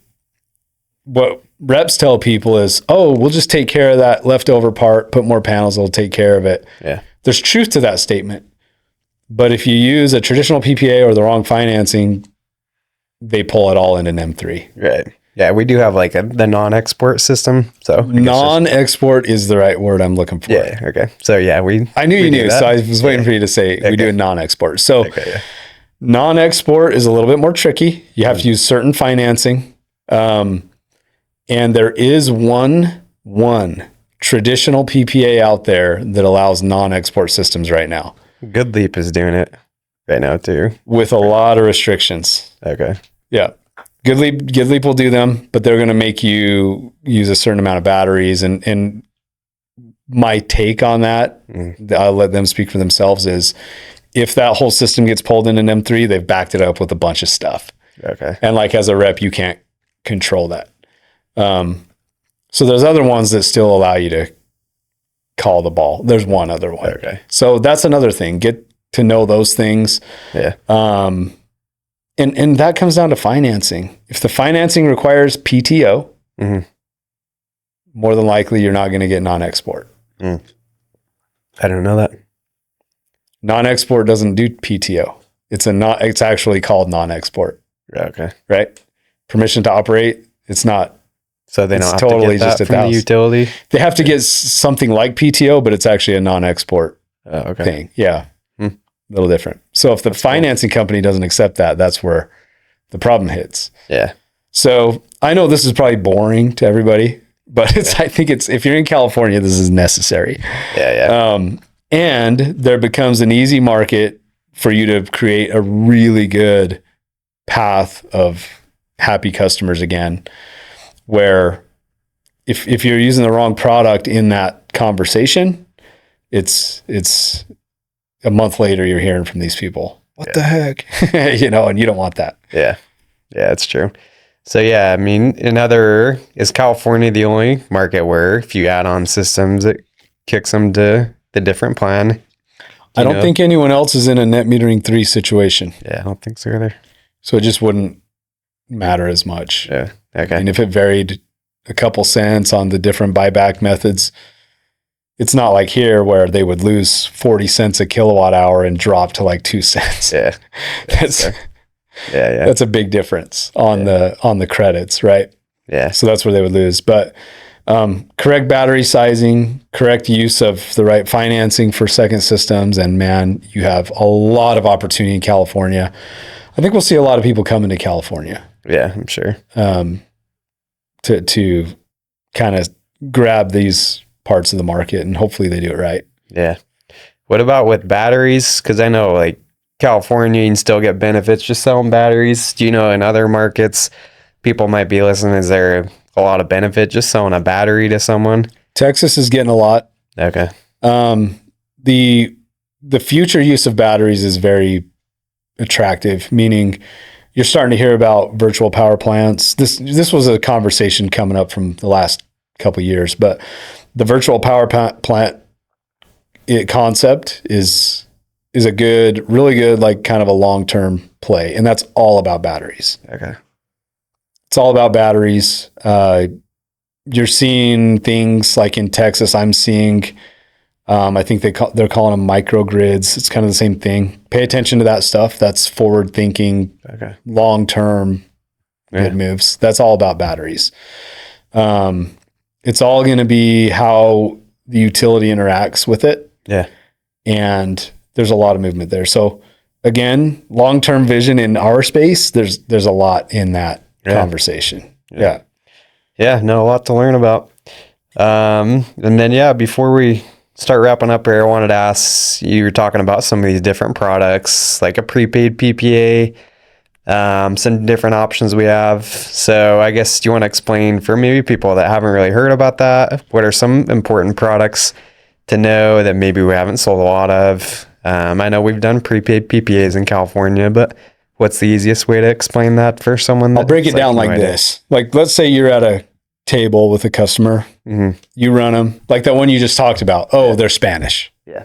what reps tell people is, oh, we'll just take care of that leftover part, put more panels, it'll take care of it. Yeah. There's truth to that statement. But if you use a traditional PPA or the wrong financing, they pull it all in an M3. Right. Yeah, we do have like the non-export system. So non-export is the right word I'm looking for. Yeah. Okay. So yeah, I knew you knew, so I was waiting for you to say we do a non-export. So non-export is a little bit more tricky. You have to use certain financing. And there is one traditional PPA out there that allows non-export systems right now. Good Leap is doing it right now too. With a lot of restrictions. Okay. Yeah. Good Leap will do them, but they're going to make you use a certain amount of batteries. And my take on that, I'll let them speak for themselves, is if that whole system gets pulled in an M3, they've backed it up with a bunch of stuff. Okay. And like as a rep, you can't control that. So there's other ones that still allow you to call the ball. There's one other one. Okay. So that's another thing. Get to know those things. Yeah. And that comes down to financing. If the financing requires PTO, more than likely you're not going to get non-export. I don't know that. Non-export doesn't do PTO. It's actually called non-export. Okay. Right? Permission to operate. It's not. So they don't have totally to get that from the utility? They have to get something like PTO, but it's actually a non-export thing. Yeah. A little different. So if the financing company doesn't accept that, that's where the problem hits. Yeah. So I know this is probably boring to everybody, but I think if you're in California, this is necessary. Yeah. And there becomes an easy market for you to create a really good path of happy customers again, where if you're using the wrong product in that conversation, it's a month later you're hearing from these people, what the heck? And you don't want that. Yeah. Yeah, it's true. So yeah, I mean, is California the only market where if you add on systems, it kicks them to the different plan? I don't think anyone else is in a net metering 3 situation. Yeah, I don't think so either. So it just wouldn't matter as much. Yeah. Okay. And if it varied a couple cents on the different buyback methods, it's not like here where they would lose 40 cents a kilowatt hour and drop to like 2 cents. Yeah. That's a big difference on the credits, right? Yeah. So that's where they would lose. But correct battery sizing, correct use of the right financing for second systems, and man, you have a lot of opportunity in California. I think we'll see a lot of people coming to California. Yeah, I'm sure. To kind of grab these parts of the market, and hopefully they do it right. Yeah. What about with batteries? Because I know like California, you can still get benefits just selling batteries. Do you know in other markets, people might be listening, is there a lot of benefit just selling a battery to someone? Texas is getting a lot. Okay. The future use of batteries is very attractive, meaning you're starting to hear about virtual power plants. This was a conversation coming up from the last couple of years, but the virtual power plant concept is a really good, like kind of a long-term play. And that's all about batteries. Okay. It's all about batteries. You're seeing things like in Texas, I'm seeing, I think they're calling them microgrids. It's kind of the same thing. Pay attention to that stuff. That's forward-thinking, long-term good moves. That's all about batteries. It's all going to be how the utility interacts with it. Yeah. And there's a lot of movement there. So again, long-term vision in our space, there's a lot in that conversation. Yeah. No, a lot to learn about. And then, before we start wrapping up here, I wanted to ask, you were talking about some of these different products, like a prepaid PPA, some different options we have. So I guess, do you want to explain for maybe people that haven't really heard about that? What are some important products to know that maybe we haven't sold a lot of? I know we've done prepaid PPAs in California, but What's the easiest way to explain that for someone? I'll break it down like this. Like, let's say you're at a table with a customer. Mm-hmm. You run them like that one you just talked about. Oh, they're Spanish. Yeah.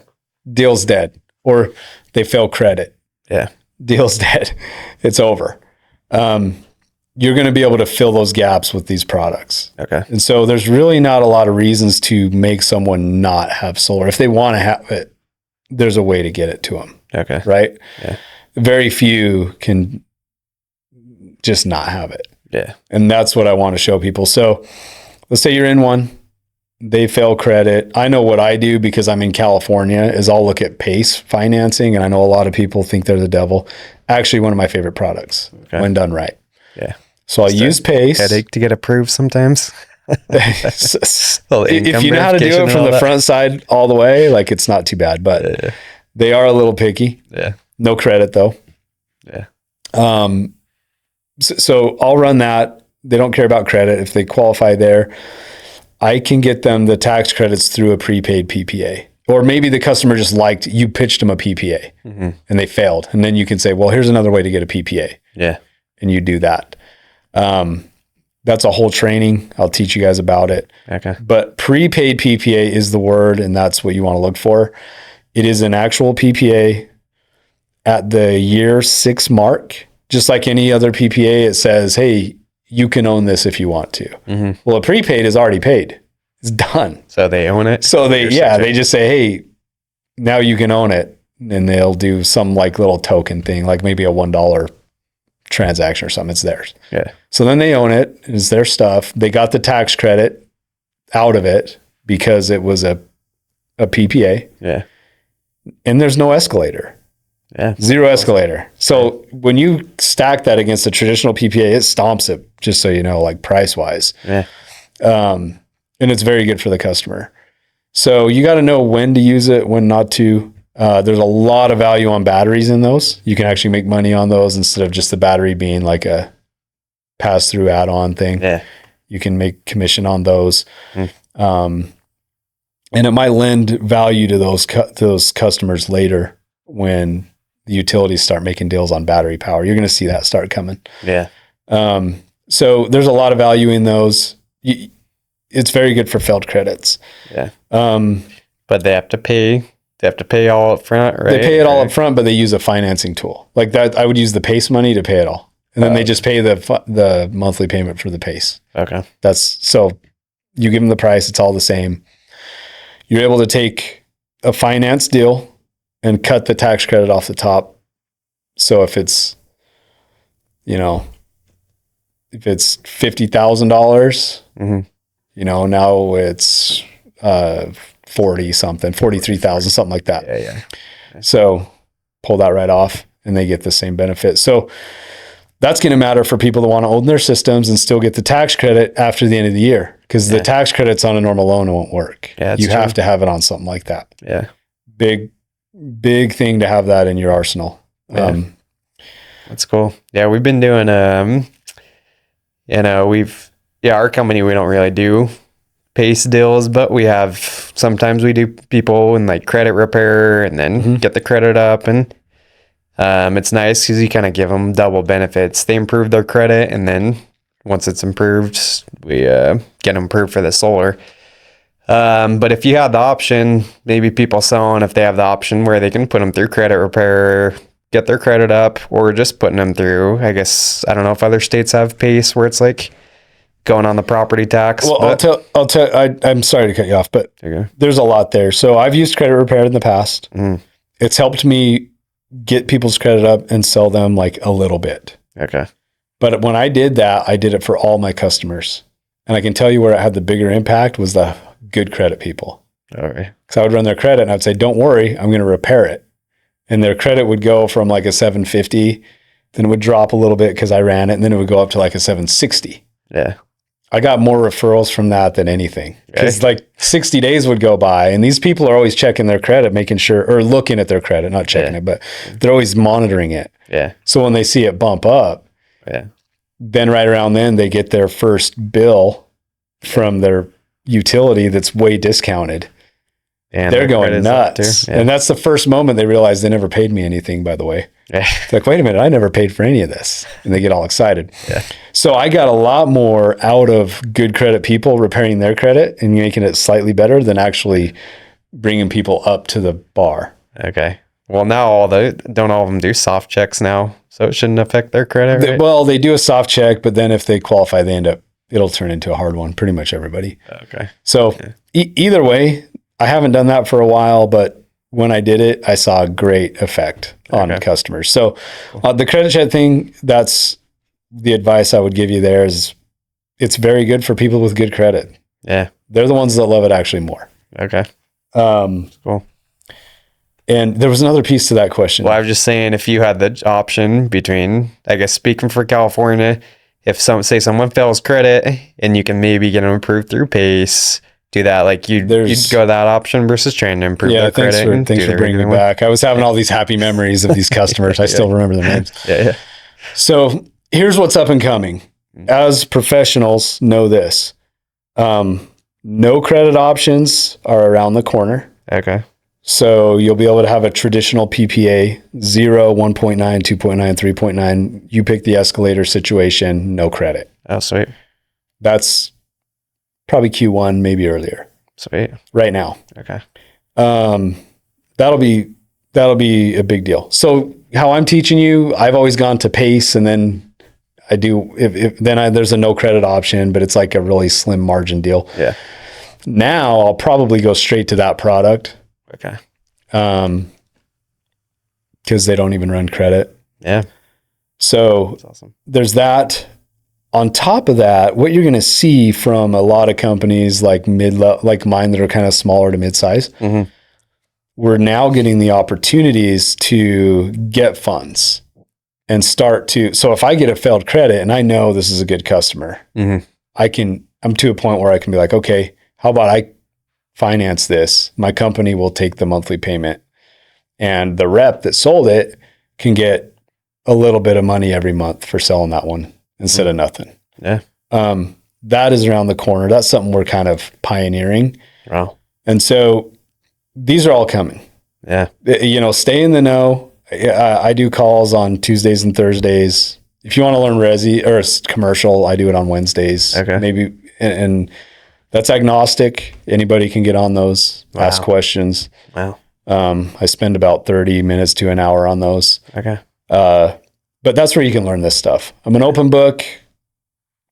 Deal's dead. Or they fail credit. Yeah. Deal's dead. It's over. You're going to be able to fill those gaps with these products. Okay. And so there's really not a lot of reasons to make someone not have solar. If they want to have it, there's a way to get it to them. Okay. Right? Yeah. Very few can just not have it. Yeah. And that's what I want to show people. So let's say you're in one, they fail credit. I know what I do because I'm in California is I'll look at PACE financing. And I know a lot of people think they're the devil. Actually, one of my favorite products when done right. Yeah. So I'll use PACE. Headache to get approved sometimes. If you know how to do it from the front side all the way, like it's not too bad, but they are a little picky. Yeah. No credit though. Yeah. So I'll run that. They don't care about credit. If they qualify there, I can get them the tax credits through a prepaid PPA. Or maybe the customer just you pitched them a PPA and they failed. And then you can say, well, here's another way to get a PPA. Yeah. And you do that. That's a whole training. I'll teach you guys about it. Okay. But prepaid PPA is the word, and that's what you want to look for. It is an actual PPA at the year 6 mark. Just like any other PPA, it says, hey, you can own this if you want to. Mm-hmm. Well, a prepaid is already paid. It's done. So they own it? So they just say, hey, now you can own it. And they'll do some like little token thing, like maybe a $1 transaction or something. It's theirs. Yeah. So then they own it. It's their stuff. They got the tax credit out of it because it was a PPA. Yeah. And there's no escalator. Yeah. Zero escalator. So when you stack that against a traditional PPA, it stomps it, just so you know, like price wise. Yeah. And it's very good for the customer. So you got to know when to use it, when not to. There's a lot of value on batteries in those. You can actually make money on those instead of just the battery being like a pass-through add-on thing. Yeah. You can make commission on those. And it might lend value to those customers later when the utilities start making deals on battery power. You're going to see that start coming. Yeah. So there's a lot of value in those. It's very good for failed credits. Yeah. But they have to pay. They have to pay all up front, right? They pay it all up front, but they use a financing tool. Like that, I would use the PACE money to pay it all. And then they just pay the monthly payment for the PACE. Okay. So you give them the price, it's all the same. You're able to take a finance deal and cut the tax credit off the top. So if it's, if it's $50,000, now it's 43,000, something like that. Yeah. So pull that right off and they get the same benefit. So that's going to matter for people that want to own their systems and still get the tax credit after the end of the year, because the tax credits on a normal loan won't work. Yeah, you have to have it on something like that. Yeah. Big thing to have that in your arsenal. Yeah. That's cool. Yeah. We've been doing, our company, we don't really do PACE deals, but sometimes we do people in like credit repair and then get the credit up, and it's nice because you kind of give them double benefits. They improve their credit, and then once it's improved, we get them approved for the solar. But if you have the option, maybe people selling, if they have the option where they can put them through credit repair, get their credit up, or just putting them through, I guess, I don't know if other states have PACE where it's like going on the property tax. Well, I'll tell. I'm sorry to cut you off, but there's a lot there. So I've used credit repair in the past. It's helped me get people's credit up and sell them like a little bit. Okay. But when I did that, I did it for all my customers. And I can tell you where it had the bigger impact was the good credit people. All right. Because I would run their credit and I'd say, don't worry, I'm going to repair it. And their credit would go from like a 750, then it would drop a little bit because I ran it, and then it would go up to like a 760. Yeah. I got more referrals from that than anything, because like 60 days would go by and these people are always checking their credit, making sure, or looking at their credit, not checking it, but they're always monitoring it. Yeah. So when they see it bump up, then right around then they get their first bill from their utility that's way discounted. And they're going nuts. And that's the first moment they realize they never paid me anything, by the way. It's like, wait a minute, I never paid for any of this. And they get all excited. Yeah. So I got a lot more out of good credit people repairing their credit and making it slightly better than actually bringing people up to the bar. Okay. Well, now don't all of them do soft checks now, so it shouldn't affect their credit, right? Well, they do a soft check, but then if they qualify, it'll turn into a hard one, pretty much everybody. Okay. So either way, I haven't done that for a while, but when I did it, I saw a great effect on customers. So the credit check thing, that's the advice I would give you there is it's very good for people with good credit. Yeah. They're the ones that love it actually more. Okay. Cool. And there was another piece to that question. Well, I was just saying, if you had the option between, I guess, speaking for California, if someone fails credit and you can maybe get them approved through PACE, do that, like you'd go that option versus trying to improve their credit. Thanks for bringing me back. I was having all these happy memories of these customers. I still remember their names. Yeah. So here's what's up and coming. As professionals, know this. No credit options are around the corner. Okay. So you'll be able to have a traditional PPA, 0, 1.9, 2.9, 3.9. You pick the escalator situation, no credit. Oh, sweet. That's probably Q1, maybe earlier. Sweet. Right now. Okay. That'll be a big deal. So how I'm teaching you, I've always gone to PACE, and then I do there's a no credit option, but it's like a really slim margin deal. Yeah. Now I'll probably go straight to that product. Okay. Because they don't even run credit. Yeah. So that's awesome. There's that. On top of that, what you're going to see from a lot of companies like like mine that are kind of smaller to mid-size, we're now getting the opportunities to get funds and start to. So if I get a failed credit and I know this is a good customer, I'm to a point where I can be like, okay, how about I finance this? My company will take the monthly payment, and the rep that sold it can get a little bit of money every month for selling that one instead of nothing. Yeah. That is around the corner. That's something we're kind of pioneering. Wow. And so these are all coming. Yeah. Stay in the know. I do calls on Tuesdays and Thursdays. If you want to learn resi or commercial, I do it on Wednesdays. Okay. Maybe, and that's agnostic. Anybody can get on those, ask questions. Wow. I spend about 30 minutes to an hour on those. Okay. But that's where you can learn this stuff. I'm an open book.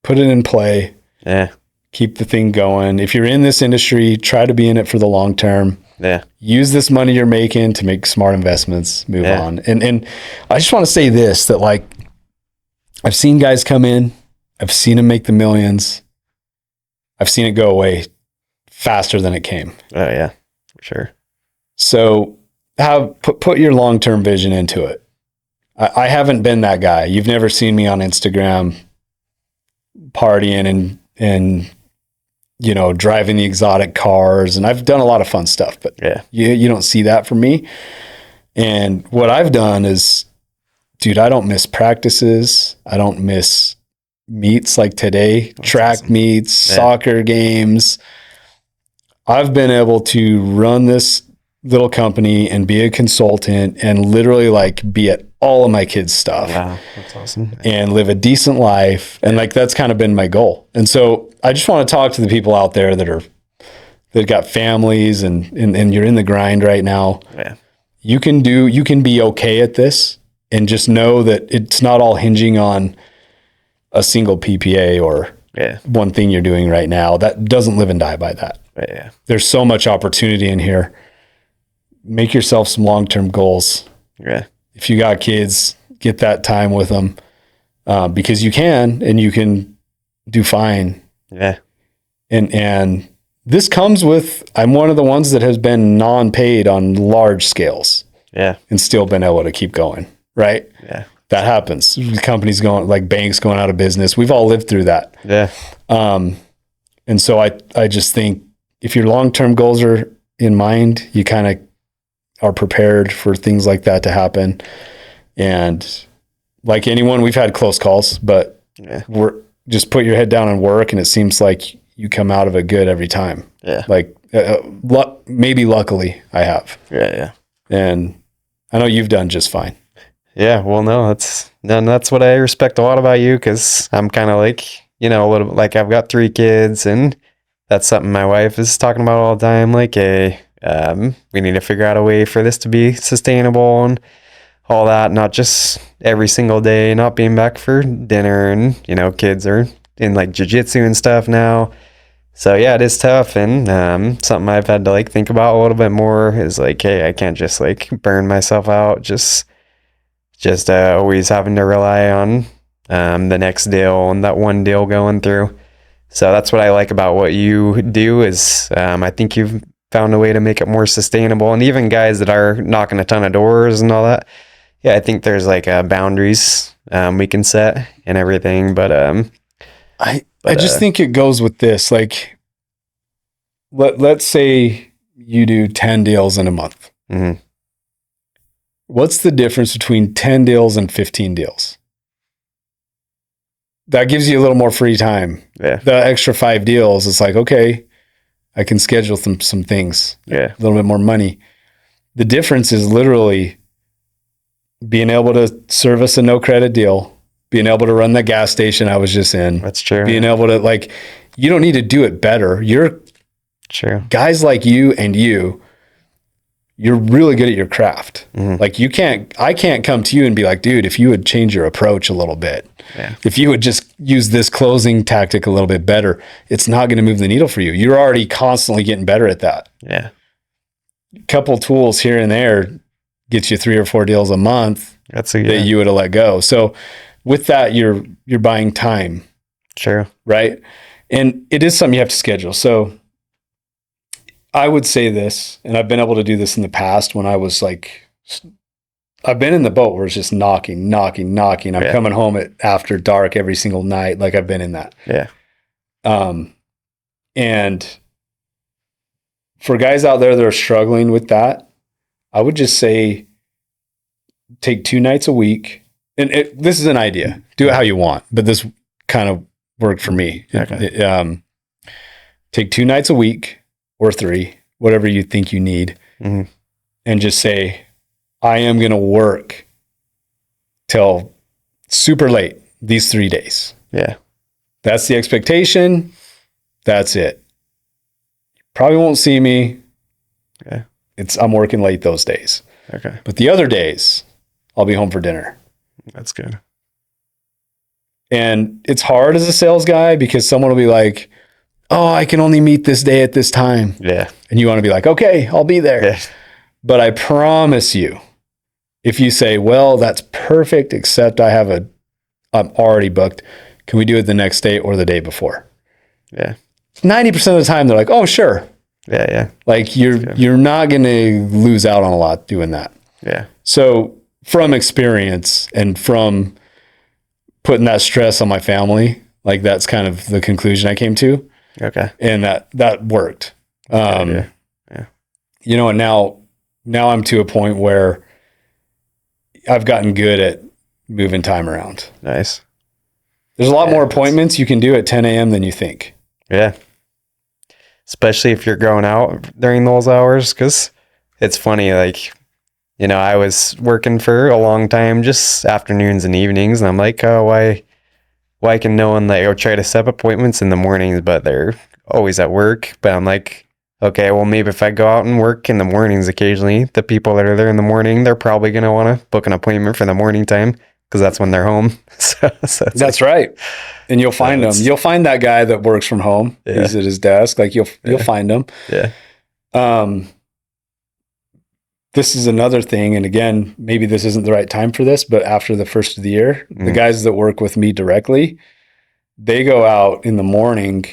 Put it in play. Yeah. Keep the thing going. If you're in this industry, try to be in it for the long term. Yeah. Use this money you're making to make smart investments, move on. And I just want to say this, that like, I've seen guys come in, I've seen them make the millions. I've seen it go away faster than it came. Oh yeah, for sure. So put your long-term vision into it. I haven't been that guy. You've never seen me on Instagram partying and driving the exotic cars, and I've done a lot of fun stuff, but you don't see that from me. And what I've done is, dude, I don't miss practices. I don't miss meets like today, track meets, soccer games. I've been able to run this little company and be a consultant and literally like be at all of my kids' stuff. Wow, that's awesome. And live a decent life. And like, that's kind of been my goal. And so I just want to talk to the people out there that got families and you're in the grind right now. Yeah. You can be okay at this, and just know that it's not all hinging on a single PPA or one thing you're doing right now. That doesn't live and die by that. Yeah. There's so much opportunity in here. Make yourself some long-term goals. Yeah. If you got kids, get that time with them, because you can, and you can do fine. Yeah. And this comes with, I'm one of the ones that has been non-paid on large scales. Yeah. And still been able to keep going. Right. Yeah. That happens. Companies going, like banks going out of business. We've all lived through that. Yeah. And so I just think if your long-term goals are in mind, you kind of are prepared for things like that to happen. And like anyone, we've had close calls, but we're just put your head down and work. And it seems like you come out of it good every time. Yeah. Like maybe luckily I have. Yeah. Yeah. And I know you've done just fine. Yeah. Well, no, that's what I respect a lot about you. Cause I'm kind of like, a little bit like I've got 3 kids, and that's something my wife is talking about all the time. Like, hey, we need to figure out a way for this to be sustainable and all that, not just every single day, not being back for dinner. And, kids are in like jiu-jitsu and stuff now. So yeah, it is tough. And something I've had to like think about a little bit more is like, hey, I can't just like burn myself out, just always having to rely on the next deal and that one deal going through. So that's what I like about what you do is I think you've found a way to make it more sustainable. And even guys that are knocking a ton of doors and all that, yeah, I think there's like boundaries we can set and everything. But I just think it goes with this. Like, let's say you do 10 deals in a month. Mm-hmm. What's the difference between 10 deals and 15 deals? That gives you a little more free time. Yeah. The extra 5 deals, it's like, okay, I can schedule some things. Yeah. A little bit more money. The difference is literally being able to service a no credit deal, being able to run the gas station I was just in. That's true. Being able to, like, you don't need to do it better. You're true. Guys like you and you're really good at your craft. Mm-hmm. Like, I can't come to you and be like, dude, if you would change your approach a little bit, if you would just use this closing tactic a little bit better, it's not going to move the needle for you. You're already constantly getting better at that. Yeah. Couple tools here and there gets you 3 or 4 deals a month that you would have let go. So with that, you're buying time. Sure. Right. And it is something you have to schedule. So I would say this, and I've been able to do this in the past when I was like, I've been in the boat where it's just knocking. I'm coming home after dark every single night. Like, I've been in that. Yeah. And for guys out there that are struggling with that, I would just say, take 2 nights a week. And this is an idea. Do it how you want, but this kind of worked for me. Okay. Take 2 nights a week or 3, whatever you think you need, mm-hmm. and just say, I am going to work till super late these 3 days. Yeah. That's the expectation. That's it. Probably won't see me. Okay. I'm working late those days. Okay. But the other days, I'll be home for dinner. That's good. And it's hard as a sales guy because someone will be like, oh, I can only meet this day at this time. Yeah. And you want to be like, okay, I'll be there. Yeah. But I promise you, if you say, well, that's perfect, except I'm already booked. Can we do it the next day or the day before? Yeah. 90% of the time, they're like, oh, sure. Yeah. Yeah. Like, you're not going to lose out on a lot doing that. Yeah. So from experience and from putting that stress on my family, like, that's kind of the conclusion I came to. Okay. And that worked. Yeah. And now I'm to a point where I've gotten good at moving time around. Nice. There's a lot more appointments you can do at 10 a.m. than you think. Yeah. Especially if you're going out during those hours. Cause it's funny, like, I was working for a long time, just afternoons and evenings. And I'm like, oh, why can no one like try to set up appointments in the mornings, but they're always at work. But I'm like, okay, well, maybe if I go out and work in the mornings occasionally, the people that are there in the morning, they're probably going to want to book an appointment for the morning time because that's when they're home. so that's right. And you'll find them. You'll find that guy that works from home. Yeah. He's at his desk. Like, you'll find him. Yeah. This is another thing. And again, maybe this isn't the right time for this, but after the first of the year, the guys that work with me directly, they go out in the morning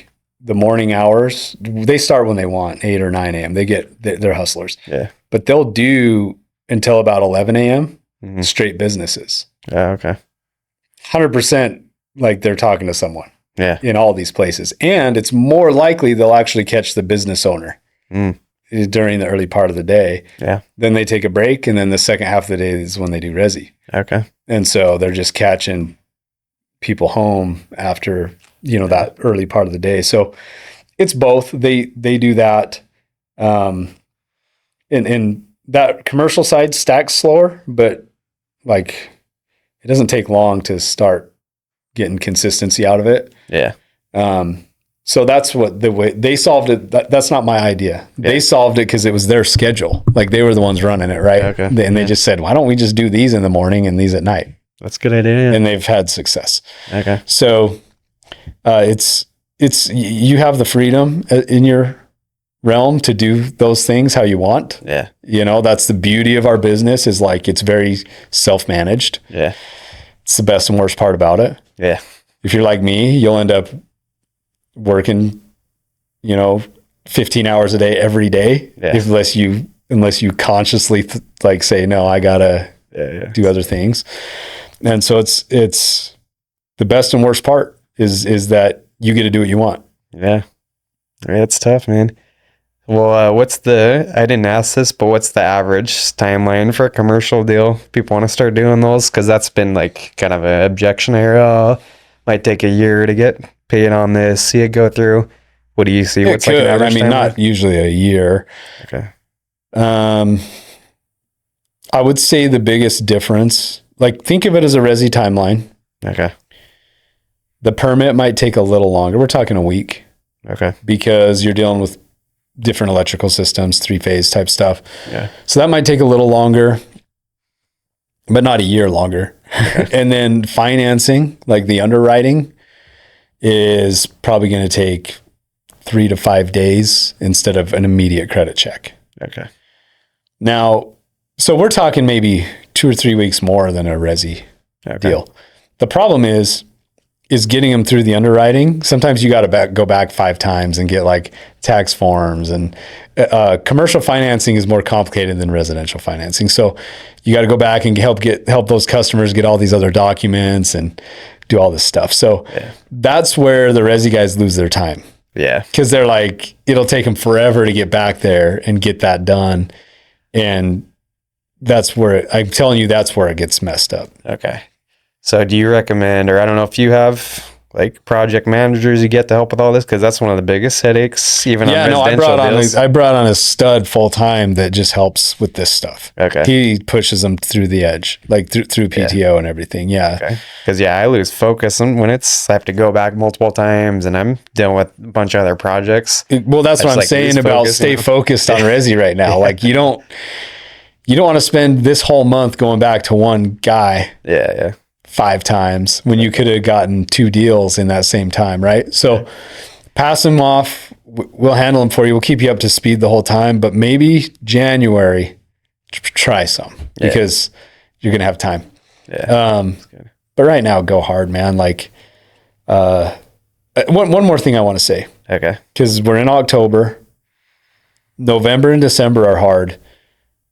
hours. They start when they want, 8 or 9 a.m. They're hustlers. Yeah. But they'll do until about 11 a.m. Straight businesses. Yeah. Okay. 100% like they're talking to someone. Yeah. In all these places. And it's more likely they'll actually catch the business owner during the early part of the day. Yeah. Then they take a break, and then the second half of the day is when they do resi. Okay. And so they're just catching people home after, that early part of the day. So it's both. They do that. And that commercial side stacks slower, but like, it doesn't take long to start getting consistency out of it. Yeah. So that's what the way they solved it. That's not my idea. Yeah. They solved it because it was their schedule. Like, they were the ones running it, right? Okay. And they just said, why don't we just do these in the morning and these at night? That's a good idea. And they've had success. Okay. So it's you have the freedom in your realm to do those things how you want. Yeah. You know, that's the beauty of our business, is like, it's very self-managed. Yeah. It's the best and worst part about it. Yeah. If you're like me, you'll end up working, 15 hours a day every day, unless you consciously say, no, I gotta do other things. And so it's the best and worst part is that you get to do what you want. Yeah. It's tough, man. Well, I didn't ask this, but what's the average timeline for a commercial deal? People want to start doing those, because that's been like kind of an objection area. Might take a year to get paid on this, see it go through. What do you see? What's like an average timeline? Not usually a year. Okay. I would say the biggest difference, like, think of it as a resi timeline. Okay. The permit might take a little longer. We're talking a week. Okay. Because you're dealing with different electrical systems, 3-phase type stuff. Yeah. So that might take a little longer, but not a year longer. Okay. And then financing, like the underwriting, is probably going to take 3 to 5 days instead of an immediate credit check. Okay. Now, so we're talking maybe 2 or 3 weeks more than a resi deal. The problem is getting them through the underwriting. Sometimes you got to go back 5 times and get like tax forms, and commercial financing is more complicated than residential financing. So you got to go back and help those customers get all these other documents and do all this stuff. So that's where the resi guys lose their time. Yeah. Because they're like, it'll take them forever to get back there and get that done. And that's where I'm telling you, that's where it gets messed up. Okay. So do you recommend, or I don't know if you have like project managers you get to help with all this, because that's one of the biggest headaches, even on residential deals. I brought on a stud full time that just helps with this stuff. Okay. He pushes them through the edge, like through PTO and everything. Yeah. Okay. Because I lose focus when I have to go back multiple times and I'm dealing with a bunch of other projects. Well, that's what I'm saying about stay focused on resi right now. Like, you don't want to spend this whole month going back to one guy. Yeah. 5 times when you could have gotten 2 deals in that same time, right? So pass them off. We'll handle them for you. We'll keep you up to speed the whole time, but maybe January, try some because you're going to have time. Yeah. But right now, go hard, man. Like, one more thing I want to say. Okay. Because we're in October. November and December are hard.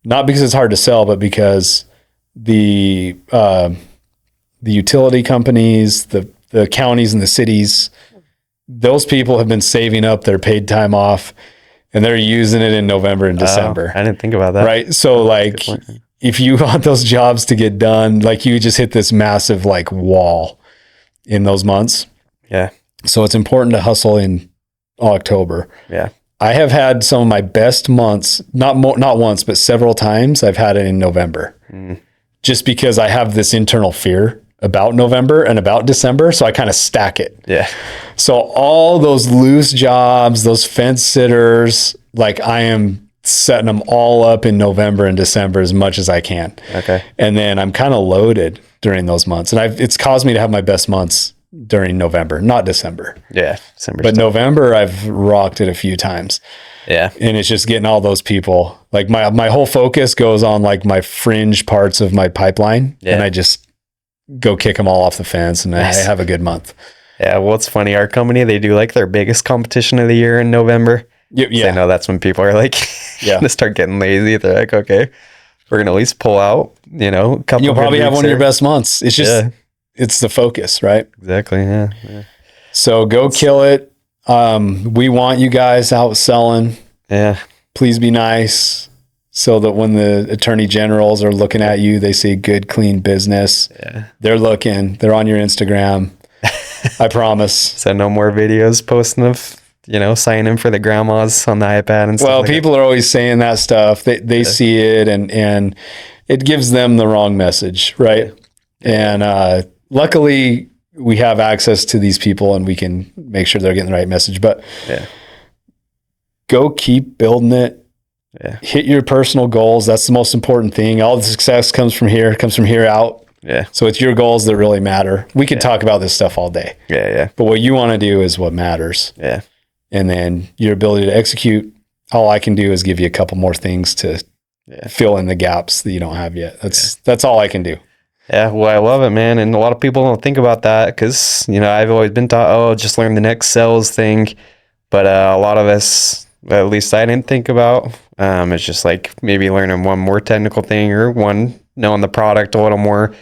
Not because it's hard to sell, but because the utility companies, the counties and the cities, those people have been saving up their paid time off and they're using it in November and December. I didn't think about that. Right. So like, if you want those jobs to get done, like, you just hit this massive like wall in those months. Yeah. So it's important to hustle in October. Yeah. I have had some of my best months, not once, but several times I've had it in November. Just because I have this internal fear about November and about December. So I kind of stack it. Yeah. So all those loose jobs, those fence sitters, like, I am setting them all up in November and December as much as I can. Okay. And then I'm kind of loaded during those months. And it's caused me to have my best months during November, not December. Yeah. December. But November, I've rocked it a few times. Yeah. And it's just getting all those people. Like, my whole focus goes on like my fringe parts of my pipeline. Yeah. And I just go kick them all off the fence, and I have a good month. Yeah. Well, it's funny. Our company, they do like their biggest competition of the year in November. Yeah. So I know that's when people are like, they start getting lazy. They're like, okay, we're going to at least pull out, a couple. You'll probably have one of your best months. It's just, it's the focus, right? Exactly. Yeah. So go kill it. We want you guys out selling. Yeah. Please be nice, so that when the attorney generals are looking at you, they see good, clean business. Yeah. They're looking. They're on your Instagram. I promise. So no more videos posting of sign in for the grandmas on the iPad and stuff. Well, people are always saying that stuff. They see it and it gives them the wrong message, right? And luckily we have access to these people and we can make sure they're getting the right message. But go keep building it. Yeah. Hit your personal goals. That's the most important thing. All the success comes from here out. Yeah. So it's your goals that really matter. We could talk about this stuff all day. Yeah, yeah. But what you want to do is what matters. Yeah. And then your ability to execute, all I can do is give you a couple more things to fill in the gaps that you don't have yet. That's all I can do. Yeah, well, I love it, man. And a lot of people don't think about that because, I've always been taught, just learn the next sales thing. But a lot of us, at least I didn't think about, it's just like maybe learning one more technical thing or knowing the product a little more.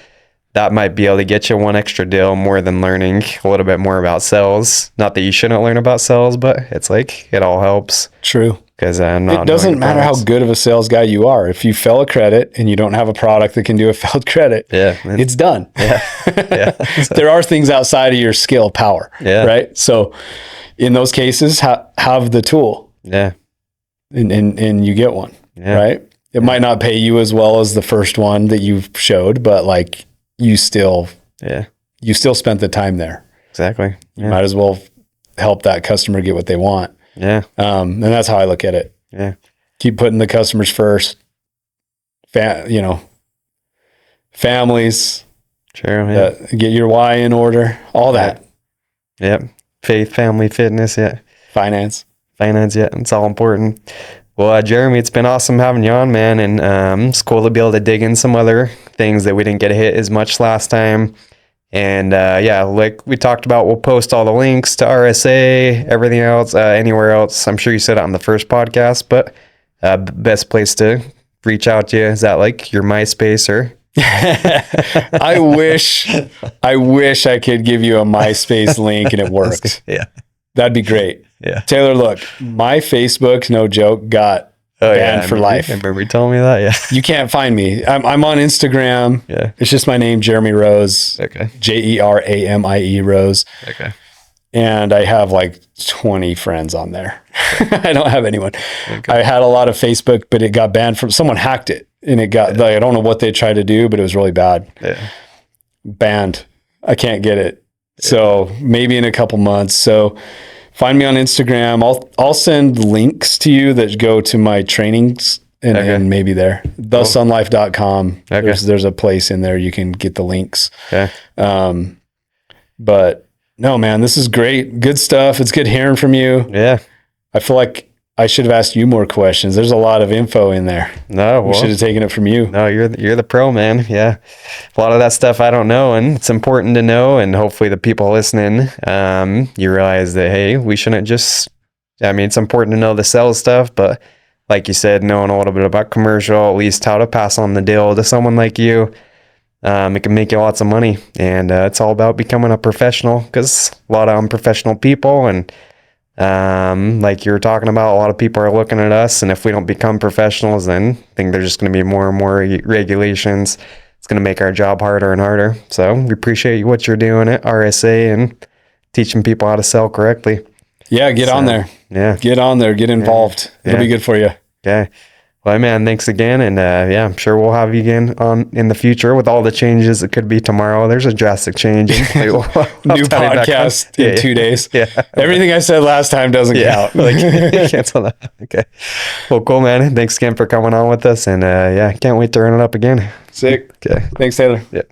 That might be able to get you one extra deal more than learning a little bit more about sales. Not that you shouldn't learn about sales, but it's like it all helps. True. Because it doesn't matter how good of a sales guy you are. If you fail a credit and you don't have a product that can do a failed credit, it's done. Yeah. There are things outside of your skill power, right? So in those cases, have the tool. Yeah. And you get one, right? It might not pay you as well as the first one that you showed, but like you still spent the time there. Exactly. You might as well help that customer get what they want. Yeah. And that's how I look at it. Yeah. Keep putting the customers first. Families. Sure. Yeah. Get your why in order. All that. Yep. Faith, family, fitness. Yeah. Finance. Yeah. It's all important. Well, Jeramie, it's been awesome having you on, man. And it's cool to be able to dig in some other things that we didn't get to hit as much last time. And like we talked about, we'll post all the links to RSA, everything else, anywhere else. I'm sure you said it on the first podcast, but best place to reach out to you, is that like your MySpace or? I wish I could give you a MySpace link and it worked. Yeah. That'd be great. Yeah. Taylor, look, my Facebook, no joke, got banned for life. I remember you telling me that. Yeah. You can't find me. I'm on Instagram. Yeah. It's just my name, Jeramie Rose. Okay. Jeramie Rose. Okay. And I have like 20 friends on there. I don't have anyone. Okay. I had a lot of Facebook, but it got banned from someone hacked it and it got like, I don't know what they tried to do, but it was really bad. Yeah. Banned. I can't get it. Yeah. So maybe in a couple months. So find me on Instagram. I'll send links to you that go to my trainings and maybe there. thesunlife.com. Okay. There's a place in there you can get the links. Okay. But no, man, this is great. Good stuff. It's good hearing from you. Yeah. I feel like I should have asked you more questions. There's a lot of info in there. No, we should have taken it from you. No, you're the pro, man. Yeah. A lot of that stuff I don't know, and it's important to know. And hopefully the people listening, you realize that, hey, we shouldn't just, it's important to know the sales stuff, but like you said, knowing a little bit about commercial, at least how to pass on the deal to someone like you, it can make you lots of money. And it's all about becoming a professional, because a lot of unprofessional people, and like you were talking about, a lot of people are looking at us, and if we don't become professionals, then I think there's just going to be more and more regulations. It's going to make our job harder and harder. So we appreciate what you're doing at RSA and teaching people how to sell correctly. Yeah, get on there. Yeah, get on there. Get involved. It'll be good for you. Okay. Well, man, thanks again. And I'm sure we'll have you again on in the future with all the changes. It could be tomorrow. There's a drastic change. New podcast in 2 days. Yeah. Everything I said last time doesn't count. Like, cancel that. Okay. Well, cool, man. Thanks again for coming on with us. And can't wait to run it up again. Sick. Okay. Thanks, Taylor. Yeah.